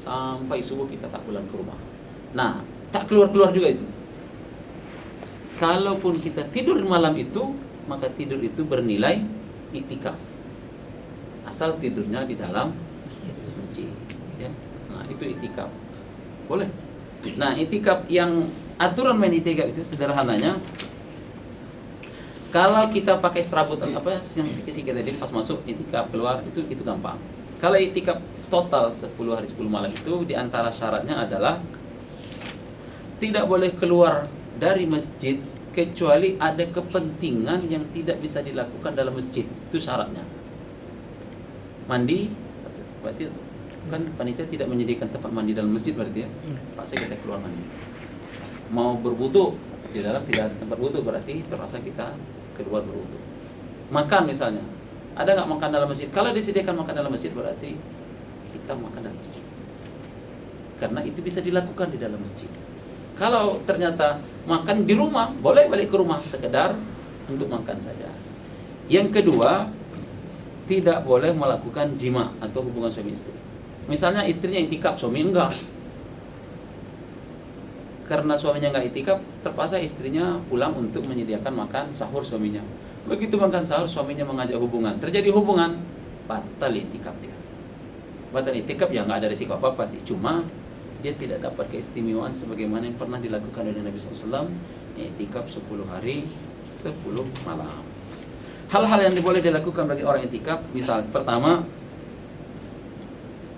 sampai subuh kita tak pulang ke rumah. Nah tak keluar-keluar juga itu. Kalaupun kita tidur malam itu, maka tidur itu bernilai iktikaf, asal tidurnya di dalam masjid ya. Nah itu iktikaf boleh. Nah iktikaf yang aturan main iktikaf itu sederhananya, kalau kita pakai serabutan apa yang sikit-sikit tadi pas masuk iktikaf keluar itu gampang. Kalau iktikaf total 10 hari 10 malam itu diantara syaratnya adalah tidak boleh keluar dari masjid kecuali ada kepentingan yang tidak bisa dilakukan dalam masjid. Itu syaratnya. Mandi, berarti kan panitia tidak menyediakan tempat mandi dalam masjid berarti ya. Paksa kita keluar mandi. Mau berwudu, di dalam tidak ada tempat wudu berarti terpaksa kita keluar berwudu. Makan misalnya, ada nggak makan dalam masjid? Kalau disediakan makan dalam masjid berarti kita makan dalam masjid. Karena itu bisa dilakukan di dalam masjid. Kalau ternyata makan di rumah, boleh balik ke rumah sekedar untuk makan saja. Yang kedua, tidak boleh melakukan jima atau hubungan suami istri. Misalnya istrinya itikaf, suami enggak. Karena suaminya enggak itikaf, terpaksa istrinya pulang untuk menyediakan makan sahur suaminya. Begitu makan sahur, suaminya mengajak hubungan. Terjadi hubungan, batal itikaf dia. Batal itikaf ya enggak ada risiko apa-apa sih. Cuma dia tidak dapat keistimewaan sebagaimana yang pernah dilakukan oleh Nabi SAW, itikaf 10 hari 10 malam. Hal-hal yang boleh dilakukan bagi orang itikaf, misal pertama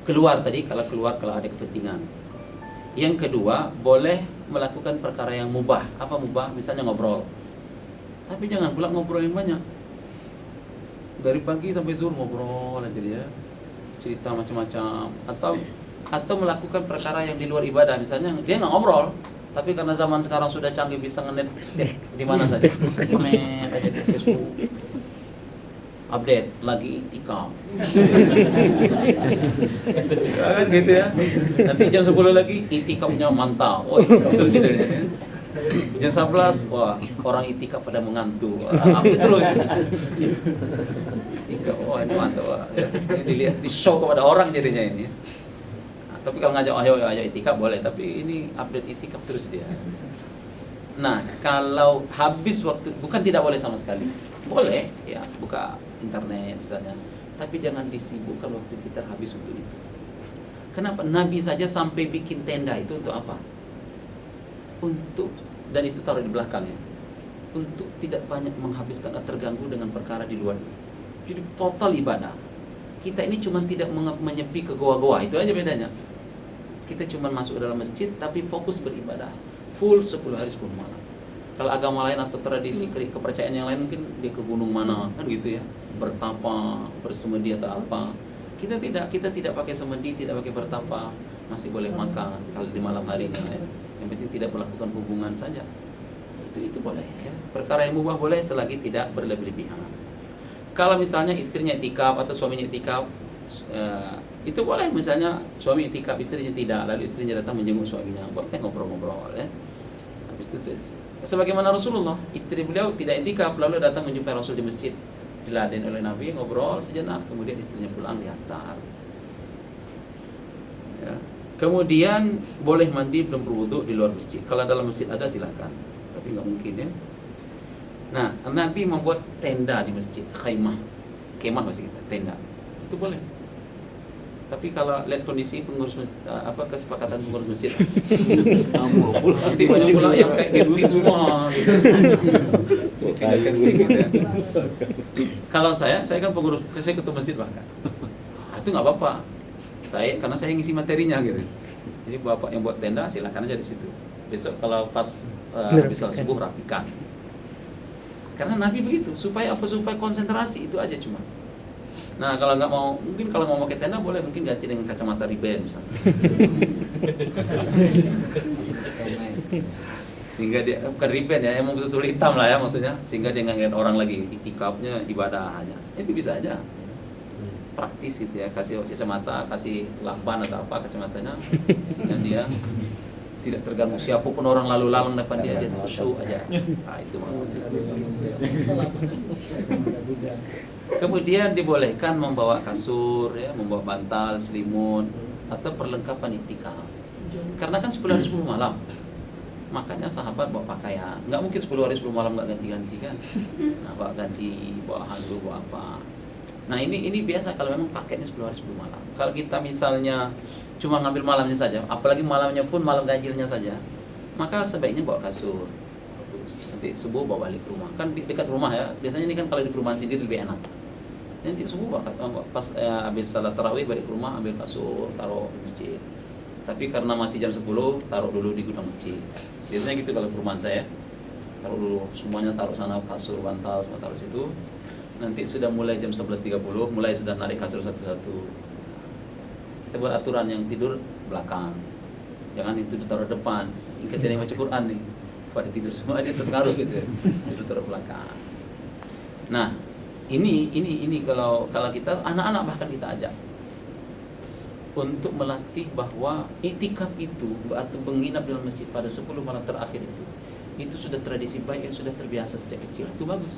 keluar tadi, kalau ada kepentingan. Yang kedua, boleh melakukan perkara yang mubah. Apa mubah? Misalnya ngobrol. Tapi jangan pula ngobrol yang banyak. Dari pagi sampai zuhur ngobrol aja dia. Cerita macam-macam, atau melakukan perkara yang di luar ibadah. Misalnya dia nggak ngobrol, tapi karena zaman sekarang sudah canggih bisa nge-net di mana saja. Nge-net aja di Facebook. Update lagi itikaf. Ya kan gitu ya. Nanti jam 10 lagi itikafnya mantap. Oh, itikaf terus gitu ya. Jam 11, wah, orang itikaf pada mengantuk. Update terus. Itikaf, wah ini mantap. Wah. Ya. Ini dilihat, di show kepada orang jadinya ini. Nah, tapi kalau ngajak ayo itikaf boleh, tapi ini update itikaf terus dia. Nah, kalau habis waktu, bukan tidak boleh sama sekali. Boleh, ya, buka internet misalnya. Tapi jangan disibukkan waktu kita habis untuk itu. Kenapa? Nabi saja sampai bikin tenda itu untuk apa? Untuk, dan itu taruh di belakangnya, untuk tidak banyak menghabiskan atau terganggu dengan perkara di luar itu. Jadi total ibadah. Kita ini cuma tidak menyepi ke goa-goa, itu aja bedanya. Kita cuma masuk ke dalam masjid tapi fokus beribadah. Full 10 hari 10 malam. Kalau agama lain atau tradisi kepercayaan yang lain mungkin dia ke gunung mana kan gitu ya, bertapa, bersemedi atau apa. Kita tidak pakai semedi, tidak pakai bertapa, masih boleh makan kalau di malam harinya ya. Yang penting tidak melakukan hubungan saja. Itu boleh ya. Perkara yang mubah boleh selagi tidak berlebihan. Kalau misalnya istrinya itikaf atau suaminya itikaf, itu boleh. Misalnya suami itikaf, istrinya tidak, lalu istrinya datang menjenguk suaminya, boleh ngobrol-ngobrol ya. Habis itu sebagaimana Rasulullah, istri beliau tidak itikaf lalu datang menjumpai Rasul di masjid, diladen oleh Nabi, ngobrol sejenak, kemudian istrinya pulang diantar. Ya. Kemudian boleh mandi belum berwudu di luar masjid. Kalau dalam masjid ada silakan, tapi nggak mungkin ya. Nah, Nabi membuat tenda di masjid, kemah masih kita, tenda. Itu boleh. Tapi kalau lihat kondisi pengurus masjid, kesepakatan pengurus masjid, nanti banyak pula yang kayak camping semua gitu. Tidak camping gitu ya. Kalau saya kan pengurus, saya ketua masjid bahkan. Itu nggak apa-apa. Karena saya ngisi materinya gitu. Jadi bapak yang buat tenda silakan aja di situ. Besok kalau pas misal subuh rapikan. Karena Nabi begitu, supaya konsentrasi itu aja cuma. Nah, kalau nggak mau, mungkin kalau mau pakai tenda boleh, mungkin ganti dengan kacamata Ray-Ban misalnya. Sehingga dia bukan Ray-Ban ya, emang betul-betul hitam lah ya maksudnya, sehingga dia nggak ngeliat orang lagi, itikafnya ibadah aja. Itu bisa aja. Praktis gitu ya, kasih kacamata, kasih lakban atau apa kacamatanya, sehingga dia tidak terganggu siapapun orang lalu lalang depan dia khusyuk aja. Nah, itu maksudnya. Kemudian dibolehkan membawa kasur, ya, membawa bantal, selimut, atau perlengkapan itikaf. Karena kan 10 hari 10 malam, makanya sahabat bawa pakaian. Nggak mungkin 10 hari 10 malam nggak ganti-ganti kan. Nah, bawa ganti, bawa handuk, bawa apa. Nah ini biasa kalau memang pakainya 10 hari 10 malam. Kalau kita misalnya cuma ngambil malamnya saja, apalagi malamnya pun malam ganjilnya saja, maka sebaiknya bawa kasur. Nanti subuh bawa balik ke rumah, kan dekat rumah ya. Biasanya ini kan kalau di perumahan sendiri lebih enak. Nanti subuh pas habis salat tarawih balik ke rumah, ambil kasur, taruh di masjid. Tapi karena masih jam 10, taruh dulu di gudang masjid. Biasanya gitu kalau perumahan saya, taruh dulu semuanya, taruh sana, kasur, bantal semua taruh situ. Nanti sudah mulai jam 11.30, mulai sudah narik kasur satu-satu. Kita buat aturan yang tidur belakang, jangan itu ditaruh depan. Ini kesini baca Quran nih, pada tidur semua dia terpengaruh gitu ya. Tidur taruh belakang. Nah, ini kalau kita anak-anak bahkan kita ajak untuk melatih bahwa iktikaf itu atau menginap dalam masjid pada 10 malam terakhir itu sudah tradisi baik yang sudah terbiasa sejak kecil. Itu bagus.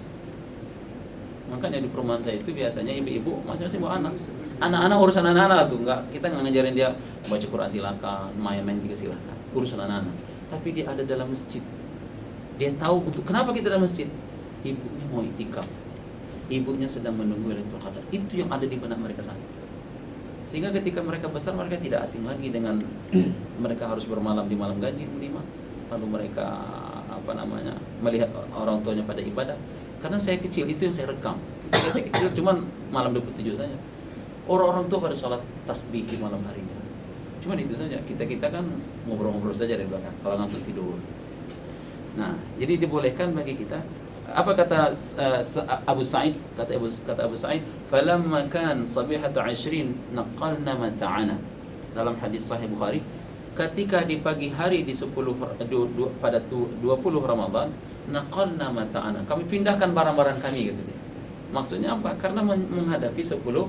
Makanya di perumahan saya itu biasanya ibu-ibu masing-masing bawa anak. Anak-anak urusan anak-anak tuh, kita nggak ngajarin dia baca Quran silakan, main-main juga silakan. Urusan anak-anak. Tapi dia ada dalam masjid. Dia tahu untuk kenapa kita dalam masjid. Ibunya mau iktikaf. Ibunya sedang menunggu Lailatul Qadar. Itu yang ada di benak mereka saat itu. Sehingga ketika mereka besar, mereka tidak asing lagi dengan mereka harus bermalam di malam ganjil 5. Lalu mereka melihat orang tuanya pada ibadah. Karena saya kecil itu yang saya rekam. Ketika saya kecil cuman malam 27 saja. Orang-orang tua pada sholat tasbih di malam harinya. Cuman itu saja. Kita kan ngobrol-ngobrol saja dari belakang. Kalau ngantuk tidur. Nah, jadi dibolehkan bagi kita. Apa kata Abu Sa'id? Kata Abu Sa'id, "Falamma kan sabihatu 20 naqalna mata'ana." Dalam hadis Sahih Bukhari, ketika di pagi hari di 20 Ramadan, naqalna mata'ana, kami pindahkan barang-barang kami, gitu dia. Maksudnya apa? Karena menghadapi 10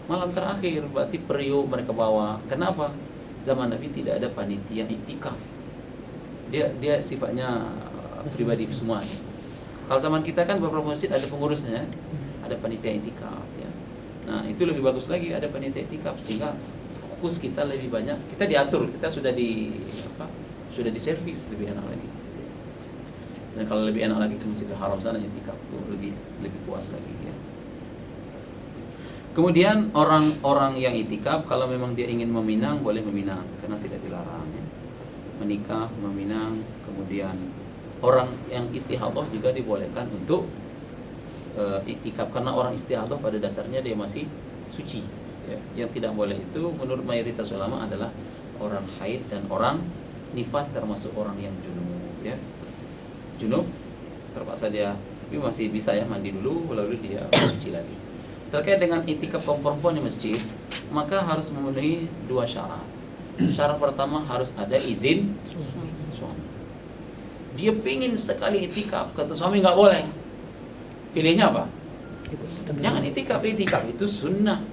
malam terakhir, berarti periuk mereka bawa. Kenapa? Zaman Nabi tidak ada panitia iktikaf. Dia sifatnya pribadi semua. Kalau zaman kita kan beberapa masjid ada pengurusnya, ada panitia iktikaf ya. Nah, itu lebih bagus lagi ada panitia iktikaf sehingga fokus kita lebih banyak, kita diatur, kita sudah diservis lebih enak lagi. Dan kalau lebih enak lagi ke Masjidil Haram sana iktikaf itu lebih puas lagi ya. Kemudian orang-orang yang iktikaf kalau memang dia ingin meminang boleh meminang karena tidak dilarang ya. Menikah, meminang, kemudian orang yang istihadhah juga dibolehkan untuk iktikaf karena orang istihadhah pada dasarnya dia masih suci ya. Yang tidak boleh itu menurut mayoritas ulama adalah orang haid dan orang nifas, termasuk orang yang junub ya. Junub terpaksa dia tapi masih bisa ya mandi dulu lalu dia suci lagi. Terkait dengan iktikaf kaum perempuan di masjid, maka harus memenuhi 2 syarat. Syarat pertama harus ada izin suami. Dia pingin sekali iktikaf, kata suami nggak boleh. Pilihnya apa? Jangan iktikaf. Iktikaf itu sunnah.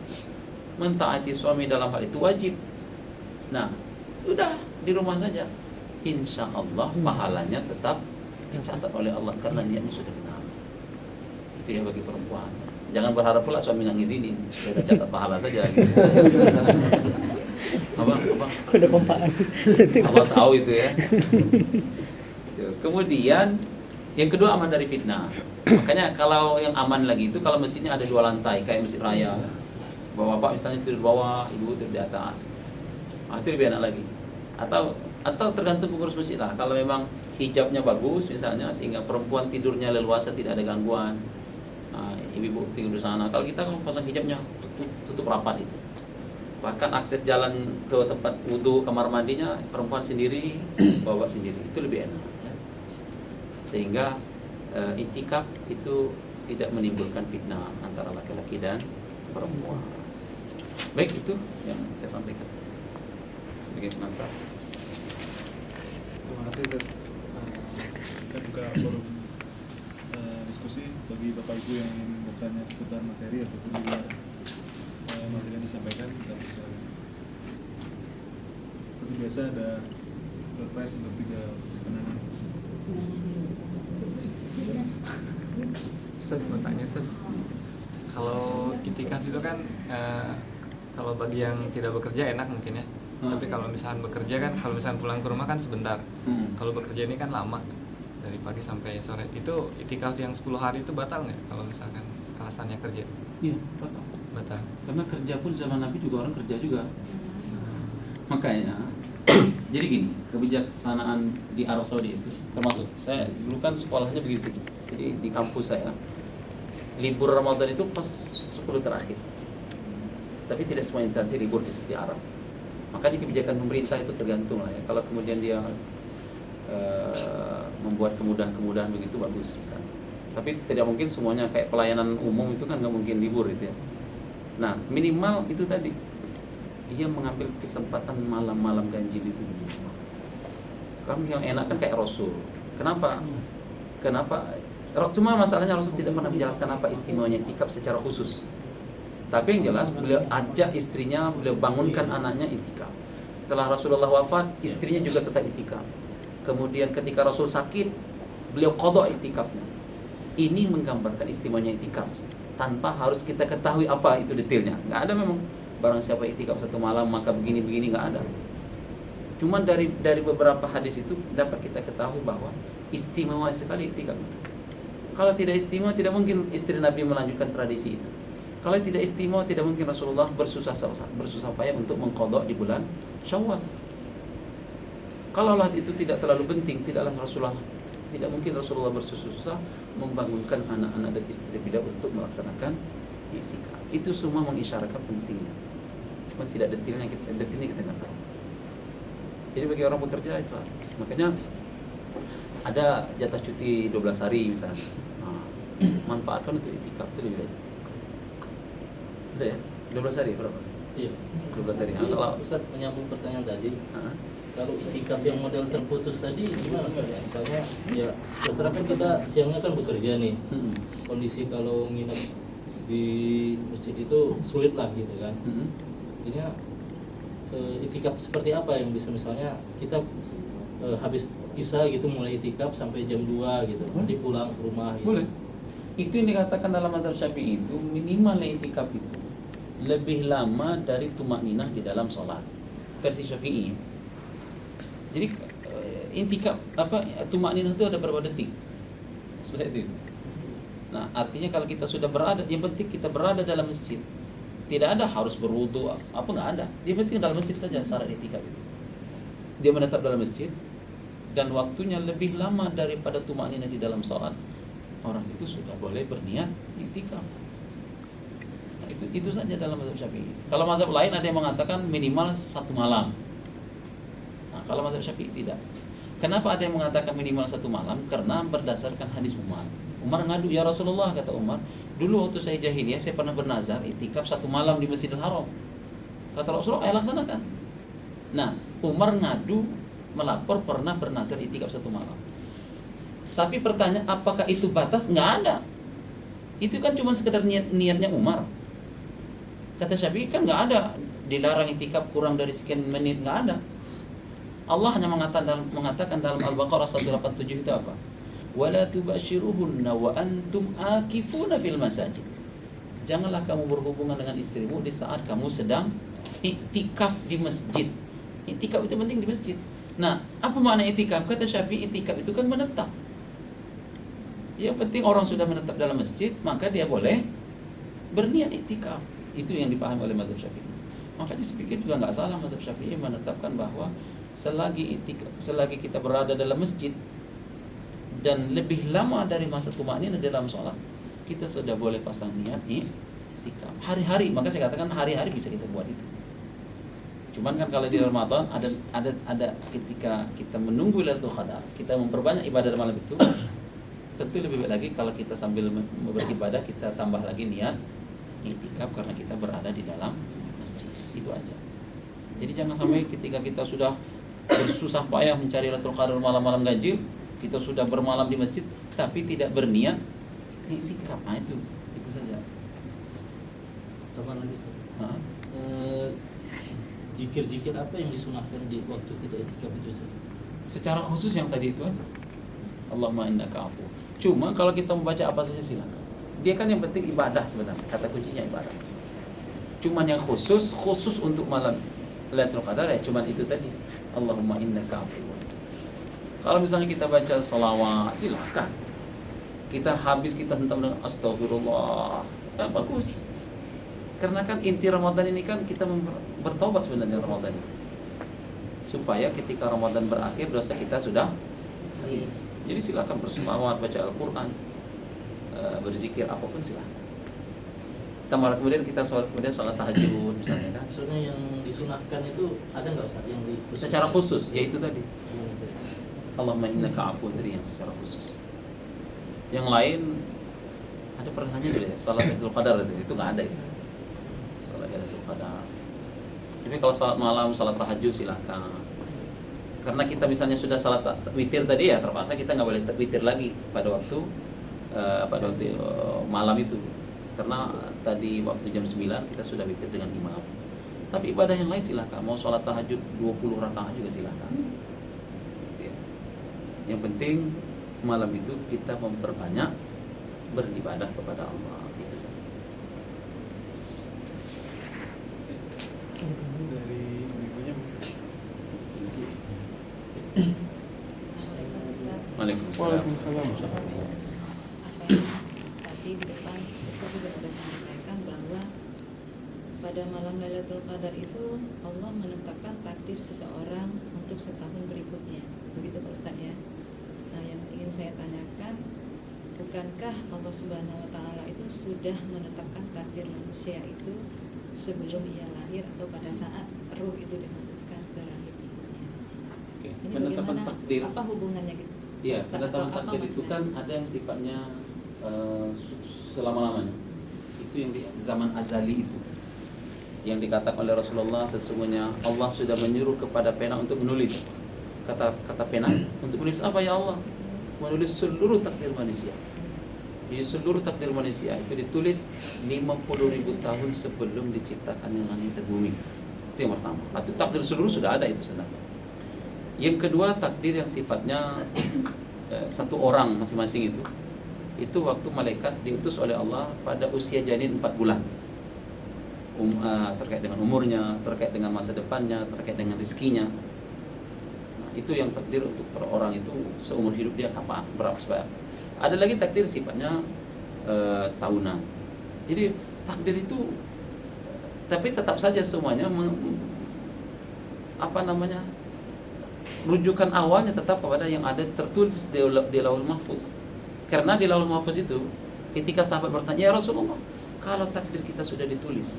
Mentaati suami dalam hal itu wajib. Nah, udah di rumah saja. Insya Allah pahalanya tetap dicatat oleh Allah karena niatnya sudah benar. Itu ya bagi perempuan. Jangan berharap pula suami nggak ngizinin, sudah catat pahala saja. Gitu. Abang, Udah kompak. abang tahu itu ya. Kemudian yang kedua aman dari fitnah. Makanya kalau yang aman lagi itu kalau masjidnya ada 2 lantai kayak masjid raya. Bapak misalnya tidur di bawah, ibu tidur di atas. Itu lebih enak lagi. Atau tergantung pengurus masjid lah. Kalau memang hijabnya bagus misalnya sehingga perempuan tidurnya leluasa tidak ada gangguan. Ibu tidur di sana. Kalau kita kan pasang hijabnya tutup rapat itu. Bahkan akses jalan ke tempat wudu, kamar mandinya perempuan sendiri, bawa sendiri. Itu lebih enak ya. Sehingga iktikaf itu tidak menimbulkan fitnah antara laki-laki dan perempuan. Baik, itu yang saya sampaikan sebagai pengantar. Terima kasih Ustaz. Kita buka forum diskusi bagi Bapak Ibu yang ingin bertanya seputar materi ataupun di luar materi yang disampaikan. Kita bisa seperti biasa ada request untuk 3 penanya. Ustaz, mau tanya Ustaz, kalau itikaf itu kan kalau bagi yang tidak bekerja enak mungkin ya. Tapi kalau misalkan bekerja kan, kalau misalkan pulang ke rumah kan sebentar. Kalau bekerja ini kan lama, dari pagi sampai sore. Itu itikaf yang 10 hari itu batal nggak? Kalau misalkan alasannya kerja? Iya, batal. Batal. Karena kerja pun zaman Nabi juga orang kerja juga. Makanya jadi gini, kebijaksanaan di Arab Saudi itu termasuk saya dulu kan sekolahnya begitu. Jadi di kampus saya libur Ramadan itu pas 10 terakhir. Tapi tidak semua instansi libur di Arab. Makanya kebijakan pemerintah itu tergantung lah ya. Kalau kemudian dia membuat kemudahan-kemudahan begitu bagus misalnya. Tapi tidak mungkin semuanya kayak pelayanan umum itu kan nggak mungkin libur itu ya. Nah minimal itu tadi dia mengambil kesempatan malam-malam ganjil itu. Kamu yang enak kan kayak Rasul. Kenapa? Cuma masalahnya Rasul tidak pernah menjelaskan apa istimewanya iktikaf secara khusus. Tapi yang jelas beliau ajak istrinya, beliau bangunkan anaknya iktikaf. Setelah Rasulullah wafat, istrinya juga tetap iktikaf. Kemudian ketika Rasul sakit, beliau qadha iktikafnya. Ini menggambarkan istimewanya iktikaf tanpa harus kita ketahui apa itu detailnya. Nggak ada memang barang siapa iktikaf 1 malam maka begini-begini, nggak ada. Cuma dari beberapa hadis itu dapat kita ketahui bahwa istimewa sekali iktikaf. Kalau tidak istimewa, tidak mungkin istri Nabi melanjutkan tradisi itu. Kalau tidak istimewa, tidak mungkin Rasulullah bersusah payah untuk mengqadha di bulan Syawal. Kalau itu tidak terlalu penting, tidaklah Rasulullah Tidak mungkin Rasulullah bersusah-susah membangunkan anak-anak dan istri beliau untuk melaksanakan i'tikaf. Itu semua mengisyaratkan pentingnya. Cuma tidak detailnya kita nggak tahu. Jadi bagi orang bekerja itu, makanya ada jatah cuti 12 hari misalnya. Nah, manfaatkan untuk i'tikaf itu lebih baik. Ada ya? 12 hari berapa? Iya. 12 hari. Nah, Jadi, kalau Ustaz menyambung pertanyaan tadi, Hah? kalau itikaf yang model terputus tadi gimana Ustaz ya? Misalnya ya terserah kan kita siangnya kan bekerja nih. Hmm. Kondisi kalau nginep di masjid itu sulit lah gitu kan. Hmm. Artinya itikaf seperti apa yang bisa misalnya kita habis Isya gitu mulai itikaf sampai jam 2 gitu. Nanti pulang ke rumah gitu. Boleh. Itu yang dikatakan dalam mazhab Syafi'i itu minimal i'tikaf itu lebih lama dari tumakninah di dalam sholat. Versi Syafi'i. Jadi i'tikaf tumakninah itu ada berapa detik? Seperti itu. Nah, artinya kalau kita sudah berada, yang penting kita berada dalam masjid. Tidak ada harus berwudu, apa nggak ada. Yang penting dalam masjid saja syarat i'tikaf itu. Dia menetap dalam masjid dan waktunya lebih lama daripada tumakninah di dalam sholat. Orang itu sudah boleh berniat i'tikaf. Nah, itu saja dalam mazhab Syafi'i. Kalau mazhab lain ada yang mengatakan minimal 1 malam. Nah, kalau mazhab Syafi'i tidak. Kenapa ada yang mengatakan minimal 1 malam? Karena berdasarkan hadis Umar. Umar ngadu, ya Rasulullah, kata Umar, dulu waktu saya jahiliyah saya pernah bernazar i'tikaf 1 malam di Masjidil Haram. Kata Rasulullah, laksanakan. Nah, Umar ngadu, melapor pernah bernazar i'tikaf 1 malam. Tapi pertanyaan, apakah itu batas? Nggak ada. Itu kan cuma sekedar niatnya Umar. Kata Syafi'i kan nggak ada dilarang i'tikaf kurang dari sekian menit, nggak ada. Allah hanya mengatakan dalam Al-Baqarah 187 itu apa? Wala tubashiruhunna wa antum akifuna fil masajid. Janganlah kamu berhubungan dengan istrimu di saat kamu sedang i'tikaf di masjid. I'tikaf itu penting di masjid. Nah, apa makna i'tikaf? Kata Syafi'i, i'tikaf itu kan menetap. Yang penting orang sudah menetap dalam masjid, maka dia boleh berniat i'tikaf. Itu yang dipahami oleh mazhab Syafi'i. Makanya saya pikir juga nggak salah mazhab Syafi'i menetapkan bahwa selagi kita berada dalam masjid dan lebih lama dari masa tumakninah dalam sholat, kita sudah boleh pasang niat i'tikaf hari-hari. Maka saya katakan hari-hari bisa kita buat itu. Cuman kan kalau di Ramadan ada ketika kita menunggu Lailatul Qadar, kita memperbanyak ibadah malam itu, tentu lebih baik lagi kalau kita sambil beribadah kita tambah lagi niat i'tikaf karena kita berada di dalam masjid. Itu aja. Jadi jangan sampai ketika kita sudah bersusah payah mencari Lailatul Qadar malam-malam ganjil, kita sudah bermalam di masjid tapi tidak berniat i'tikaf. Nah, itu saja. Tambah lagi Ustaz. Hah? Zikir-zikir apa yang disunahkan di waktu kita i'tikaf itu Ustaz? Secara khusus yang tadi itu aja. Allahumma innaka afu. Cuma kalau kita membaca apa saja silakan. Dia kan yang penting ibadah sebenarnya. Kata kuncinya ibadah. Cuman yang khusus untuk malam Lailatul Qadar ya cuman itu tadi. Allahumma innaka afu. Kalau misalnya kita baca selawat, silakan. Kita hentam dengan astagfirullah. Ya, bagus. Karena kan inti Ramadan ini kan kita bertobat sebenarnya Ramadan. Supaya ketika Ramadan berakhir dosa kita sudah habis. Jadi silakan berselawat, baca Al-Qur'an, berzikir apapun silakan. Kemudian kita sholat tahajud misalnya kan. Maksudnya yang disunahkan itu ada nggak Ustaz yang Secara khusus yaitu tadi. Allahumma innaka afu tadi yang secara khusus. Yang lain ada pernah nanya dulu ya, salat Lailatul Qadar itu nggak ada ya. Salat Lailatul Qadar. Tapi kalau salat malam, salat tahajud silakan. Karena kita misalnya sudah salat witir tadi ya, terpaksa kita nggak boleh witir lagi pada waktu malam itu. Karena tadi waktu jam 9 kita sudah witir dengan imam. Tapi ibadah yang lain silakan. Mau salat tahajud 20 rakaat juga silakan. Yang penting malam itu kita memperbanyak beribadah kepada Allah. Itu saja. Dari ibunya. Waalaikumsalam. Tadi di depan Ustaz juga sudah menyampaikan bahwa pada malam Lailatul Qadar itu Allah menetapkan takdir seseorang untuk setahun berikutnya. Begitu Pak Ustaz ya. Nah, yang ingin saya tanyakan, bukankah Allah Subhanahu wa taala itu sudah menetapkan takdir manusia itu sebelum ia lahir atau pada saat ruh itu dihembuskan ke rahim ibunya? Oke. Ini Penetapan bagaimana, takdir. apa hubungannya gitu? Iya, Ustaz, penetapan atau apa takdir itu kan maknanya? ada yang sifatnya selama-lamanya. Itu yang di zaman azali itu. Yang dikatakan oleh Rasulullah, sesungguhnya Allah sudah menyuruh kepada pena untuk menulis. Kata pena untuk menulis apa ya Allah? Menulis seluruh takdir manusia. Jadi seluruh takdir manusia itu ditulis 50.000 tahun sebelum diciptakannya langit dan bumi. Itu yang pertama. Itu takdir seluruh sudah ada itu sebenarnya. Yang kedua, takdir yang sifatnya satu orang masing-masing itu waktu malaikat diutus oleh Allah pada usia janin 4 bulan. Terkait dengan umurnya, terkait dengan masa depannya, terkait dengan rezekinya. Nah, itu yang takdir untuk per orang itu seumur hidup dia kapan, berapa sebab. Ada lagi takdir sifatnya tahunan. Jadi takdir itu, tapi tetap saja semuanya rujukan awalnya tetap kepada yang ada tertulis di Lauhul Mahfuz. Karena di Lauhul Mahfuz itu ketika sahabat bertanya, "Ya Rasulullah, kalau takdir kita sudah ditulis."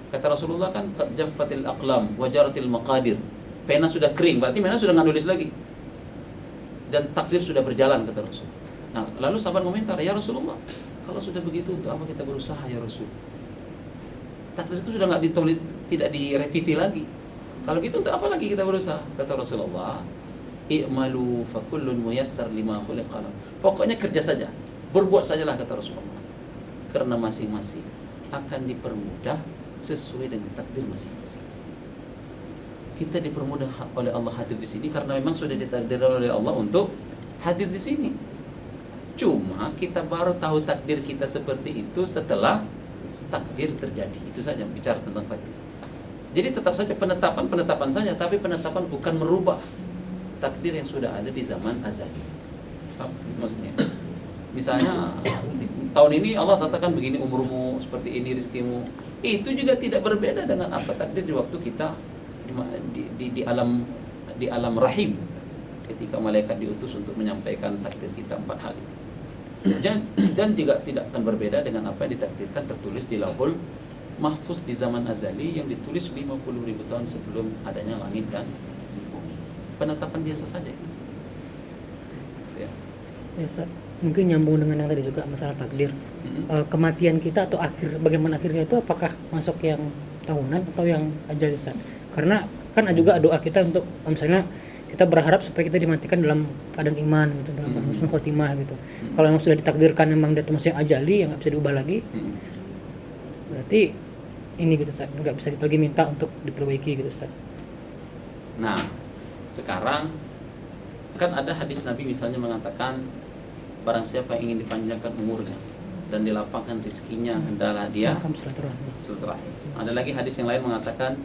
Kata Rasulullah kan, "Qad jaffatil aqlam wa jaratil maqadir." Pena sudah kering, berarti pena sudah nggak nulis lagi. Dan takdir sudah berjalan, kata Rasul. Nah, lalu sahabat komentar, "Ya Rasulullah, kalau sudah begitu untuk apa kita berusaha ya Rasul? Takdir itu sudah nggak ditulis, tidak direvisi lagi. Kalau gitu untuk apa lagi kita berusaha?" Kata Rasulullah, "I'malu fa kullun muyassar lima khuliqa lahu." Pokoknya kerja saja, berbuat sajalah, kata Rasulullah. Karena masing-masing akan dipermudah sesuai dengan takdir masing-masing. Kita dipermudah oleh Allah hadir di sini karena memang sudah ditakdirkan oleh Allah untuk hadir di sini. Cuma kita baru tahu takdir kita seperti itu setelah takdir terjadi. Itu saja bicara tentang takdir. Jadi tetap saja penetapan saja, tapi penetapan bukan merubah takdir yang sudah ada di zaman azali. Apa maksudnya? Misalnya tahun ini Allah katakan begini umurmu, seperti ini rezekimu. Itu juga tidak berbeda dengan apa takdir di waktu kita di alam rahim, ketika malaikat diutus untuk menyampaikan takdir kita 4 hal itu. Dan juga tidak akan berbeda dengan apa yang ditakdirkan tertulis di Lauhul Mahfuz di zaman azali yang ditulis 50.000 tahun sebelum adanya langit dan bumi. Penetapan biasa saja itu. Ya. Ya, Ustaz. Mungkin nyambung dengan yang tadi juga masalah takdir. Kematian kita atau bagaimana akhirnya itu, apakah masuk yang tahunan atau yang ajal, Ustaz? Karena kan juga doa kita untuk misalnya kita berharap supaya kita dimatikan dalam keadaan iman gitu, dalam husnul khotimah gitu. Kalau memang sudah ditakdirkan memang dia termasuk yang ajali yang nggak bisa diubah lagi, berarti ini gitu, Ustaz, nggak bisa lagi minta untuk diperbaiki gitu, Ustaz. Nah, sekarang kan ada hadis Nabi misalnya mengatakan, barang siapa yang ingin dipanjangkan umurnya dan dilapangkan rezekinya, hendaklah dia silaturahmi. Ada lagi hadis yang lain mengatakan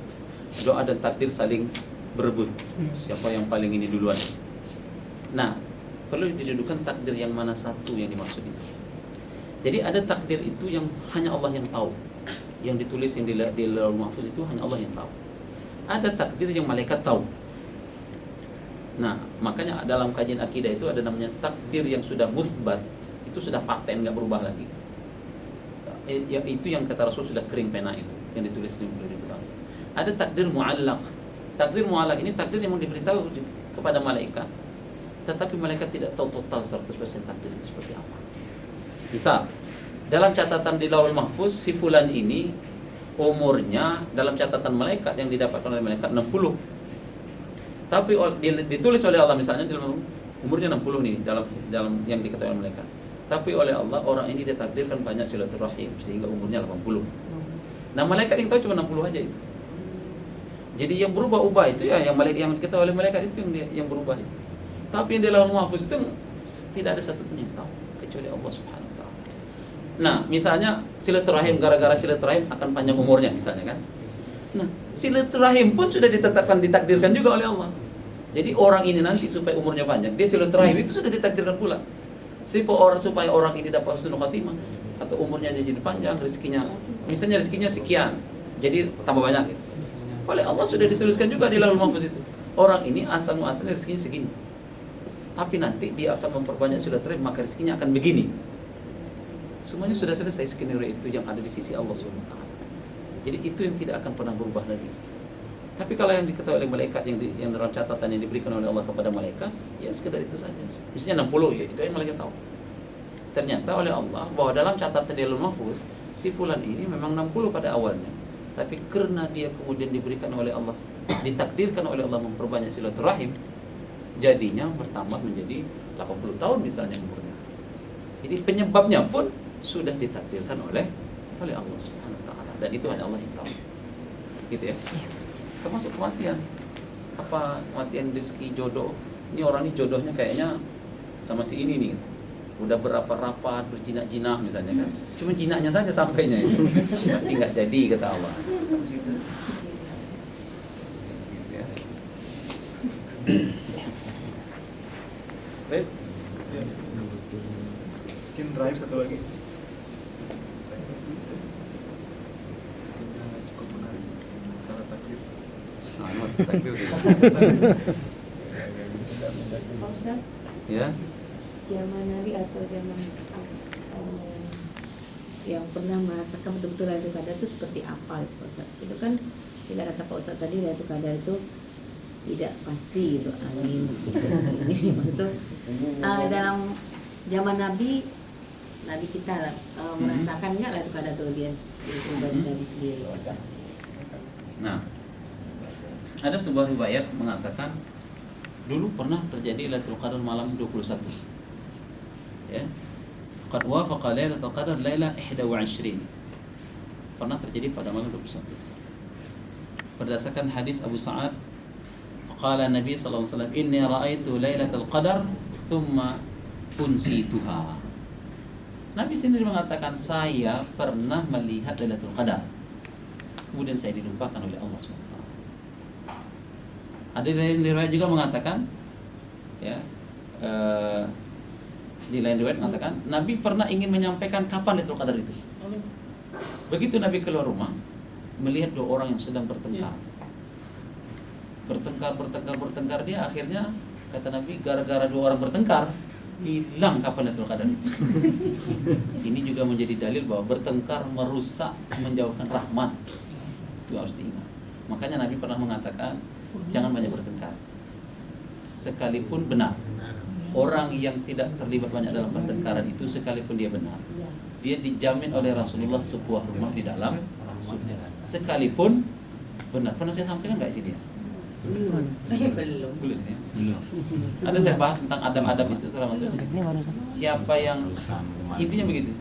doa dan takdir saling berebut, siapa yang paling ini duluan. Nah, perlu didudukan takdir yang mana satu yang dimaksud itu. Jadi ada takdir itu yang hanya Allah yang tahu, yang ditulis yang di Lauhul Mahfuz itu hanya Allah yang tahu. Ada takdir yang malaikat tahu. Nah, makanya dalam kajian akidah itu ada namanya takdir yang sudah musbat, itu sudah paten, nggak berubah lagi. Itu yang kata Rasul sudah kering pena itu, yang ditulis 50.000 tahun. Ada takdir mu'allaq. Takdir mu'allaq ini takdir yang diberitahu kepada malaikat, tetapi malaikat tidak tahu total 100% takdir itu seperti apa. Misal, dalam catatan di Lauhul Mahfuz, si fulan ini umurnya dalam catatan malaikat yang didapatkan oleh malaikat 60. Tapi ditulis oleh Allah misalnya umurnya 60 nih dalam yang diketahui oleh malaikat. Tapi oleh Allah orang ini ditakdirkan banyak silaturahim sehingga umurnya 80. Nah, malaikat yang tahu cuma 60 aja itu. Jadi yang berubah-ubah itu ya yang diketahui oleh malaikat itu yang berubah itu. Tapi yang di Lauhul Mahfuz itu tidak ada satu pun yang tahu kecuali Allah Subhanahu wa taala. Nah, misalnya silaturahim, gara-gara silaturahim akan panjang umurnya misalnya kan. Nah, silaturahim pun sudah ditakdirkan juga oleh Allah. Jadi orang ini nanti supaya umurnya panjang, dia silaturahim itu sudah ditakdirkan pula. Supaya orang ini dapat husnul khotimah atau umurnya jadi panjang, rezekinya, misalnya rezekinya sekian, jadi tambah banyak gitu. Oleh Allah sudah dituliskan juga di Lauhul Mahfuz itu. Orang ini asal muasalnya rezekinya segini. tapi nanti dia akan memperbanyak silaturahim, maka rezekinya akan begini. Semuanya sudah selesai skenario itu yang ada di sisi Allah SWT. Jadi itu yang tidak akan pernah berubah lagi. Tapi kalau yang diketahui oleh malaikat, yang dalam catatan yang diberikan oleh Allah kepada malaikat, ya sekedar itu saja. Misalnya 60, ya itu yang malaikat tahu. Ternyata oleh Allah bahwa dalam catatan di Lauhul Mahfuz, si fulan ini memang 60 pada awalnya, tapi karena dia kemudian diberikan oleh Allah, ditakdirkan oleh Allah memperbanyak silaturahim, jadinya bertambah menjadi 80 tahun misalnya umurnya. Jadi penyebabnya pun sudah ditakdirkan oleh Allah Subhanahu wa taala, dan itu hanya Allah yang tahu. Gitu ya. Termasuk kematian. Apa kematian rezeki jodoh? Ini orang ini jodohnya kayaknya sama si ini nih. Udah berapa rapat, berjinak-jinak misalnya kan. Cuma jinaknya saja sampainya itu. Tapi nggak jadi kata Allah. Gitu ya. Baik. Ya. Mungkin terakhir satu lagi. Sudah cukup menarik masalah takdir. Nah, ini masih takdir sih. Pak Ustadz, Ya. zaman Nabi atau zaman yang pernah merasakan betul-betul Lailatul Qadar itu seperti apa itu Pak Ustadz? Itu kan sehingga kata Pak Ustadz tadi Lailatul Qadar itu tidak pasti gitu, amin gitu. Ini maksudnya dalam zaman Nabi kita lah merasakan nggak Lailatul Qadar itu dia itu dari Nabi sendiri. Nah, ada sebuah riwayat mengatakan dulu pernah terjadi Lailatul Qadar malam 21. Ya. Qad wafaqa Lailatul Qadar laila 21. Pernah terjadi pada malam 21. Berdasarkan hadis Abu Sa'ad, qala Nabi sallallahu alaihi wasallam, "Inni ra'aitu Lailatul Qadar thumma unsituha." Nabi sendiri mengatakan, saya pernah melihat Lailatul Qadar, kemudian saya dilupakan oleh Allah SWT. Ada di riwayat juga mengatakan, ya, di lain riwayat mengatakan, Nabi pernah ingin menyampaikan kapan Lailatul Qadar itu. Begitu Nabi keluar rumah, melihat dua orang yang sedang bertengkar. Bertengkar, dia akhirnya kata Nabi, gara-gara dua orang bertengkar, hilang kapan Lailatul Qadar itu. Ini juga menjadi dalil bahwa bertengkar merusak, menjauhkan rahmat. Itu harus diingat. Makanya Nabi pernah mengatakan, jangan banyak bertengkar. Sekalipun benar, orang yang tidak terlibat banyak dalam pertengkaran itu, sekalipun dia benar, dia dijamin oleh Rasulullah sebuah rumah di dalam surga. Sekalipun benar. Pernah saya sampaikan nggak sih dia? Belum. Belum ya? Belum. Ada saya bahas tentang Adam itu setelah masuk. Siapa yang intinya begitu.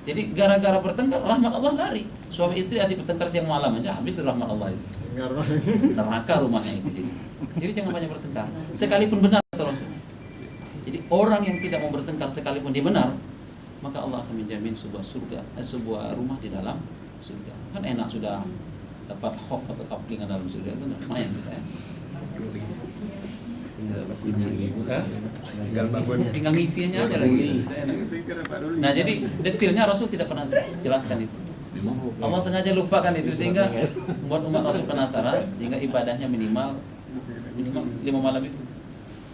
Jadi gara-gara bertengkar, rahmat Allah lari. Suami istri asik bertengkar siang malam aja, habis rahmat Allah itu. Neraka rumahnya itu jadi jangan banyak bertengkar. Sekalipun benar kata Rasul. Jadi orang yang tidak mau bertengkar sekalipun dia benar, maka Allah akan menjamin sebuah rumah di dalam surga. Kan enak sudah dapat hok atau kaplingan dalam surga itu lumayan kita ya. Tinggal ngisinya aja lagi. Nah, jadi detailnya Rasul tidak pernah jelaskan itu. Allah sengaja lupakan itu sehingga membuat umat Rasul penasaran, sehingga ibadahnya minimal 5 malam itu.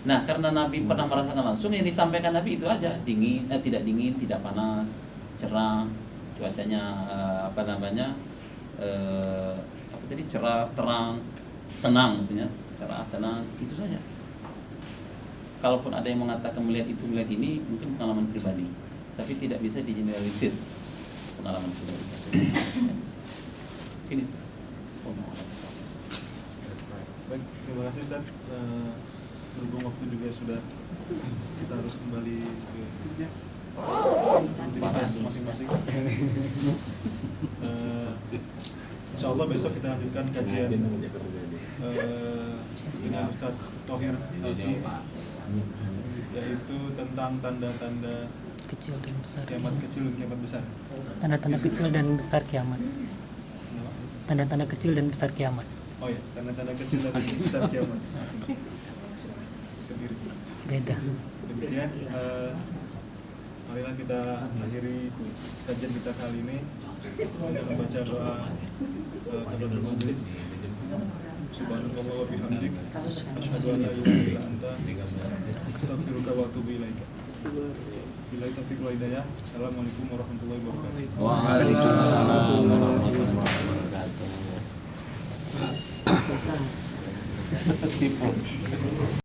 Nah, karena Nabi pernah merasakan langsung, yang disampaikan Nabi itu aja, tidak dingin, tidak panas, cerah, cuacanya cerah, terang, tenang maksudnya, cerah, tenang, itu saja. Kalaupun ada yang mengatakan melihat ini, mungkin pengalaman pribadi, tapi tidak bisa digeneralisir pengalaman pribadi tersebut. Ini. Baik, terima kasih Ustaz. Berhubung waktu juga sudah, kita harus kembali ke aktivitas masing-masing. Insya Allah besok kita lanjutkan kajian dengan Ustaz Thohir Alsi, yaitu tentang tanda-tanda Kecil dan besar. kiamat kecil dan kiamat besar. Tanda-tanda kecil dan besar kiamat. Tanda-tanda kecil dan besar kiamat. Oh ya, tanda-tanda kecil dan besar kiamat. Kebiri. Beda. Demikian, marilah kita akhiri kajian kita kali ini dengan membaca doa kafaratul majelis. Subhanakallah wa bihamdik, asyhadu an la ilaha illa anta, astaghfiruka wa atubu ilaik. Billahi taufiq wal hidayah. Assalamualaikum warahmatullahi wabarakatuh. Waalaikumsalam warahmatullahi wabarakatuh.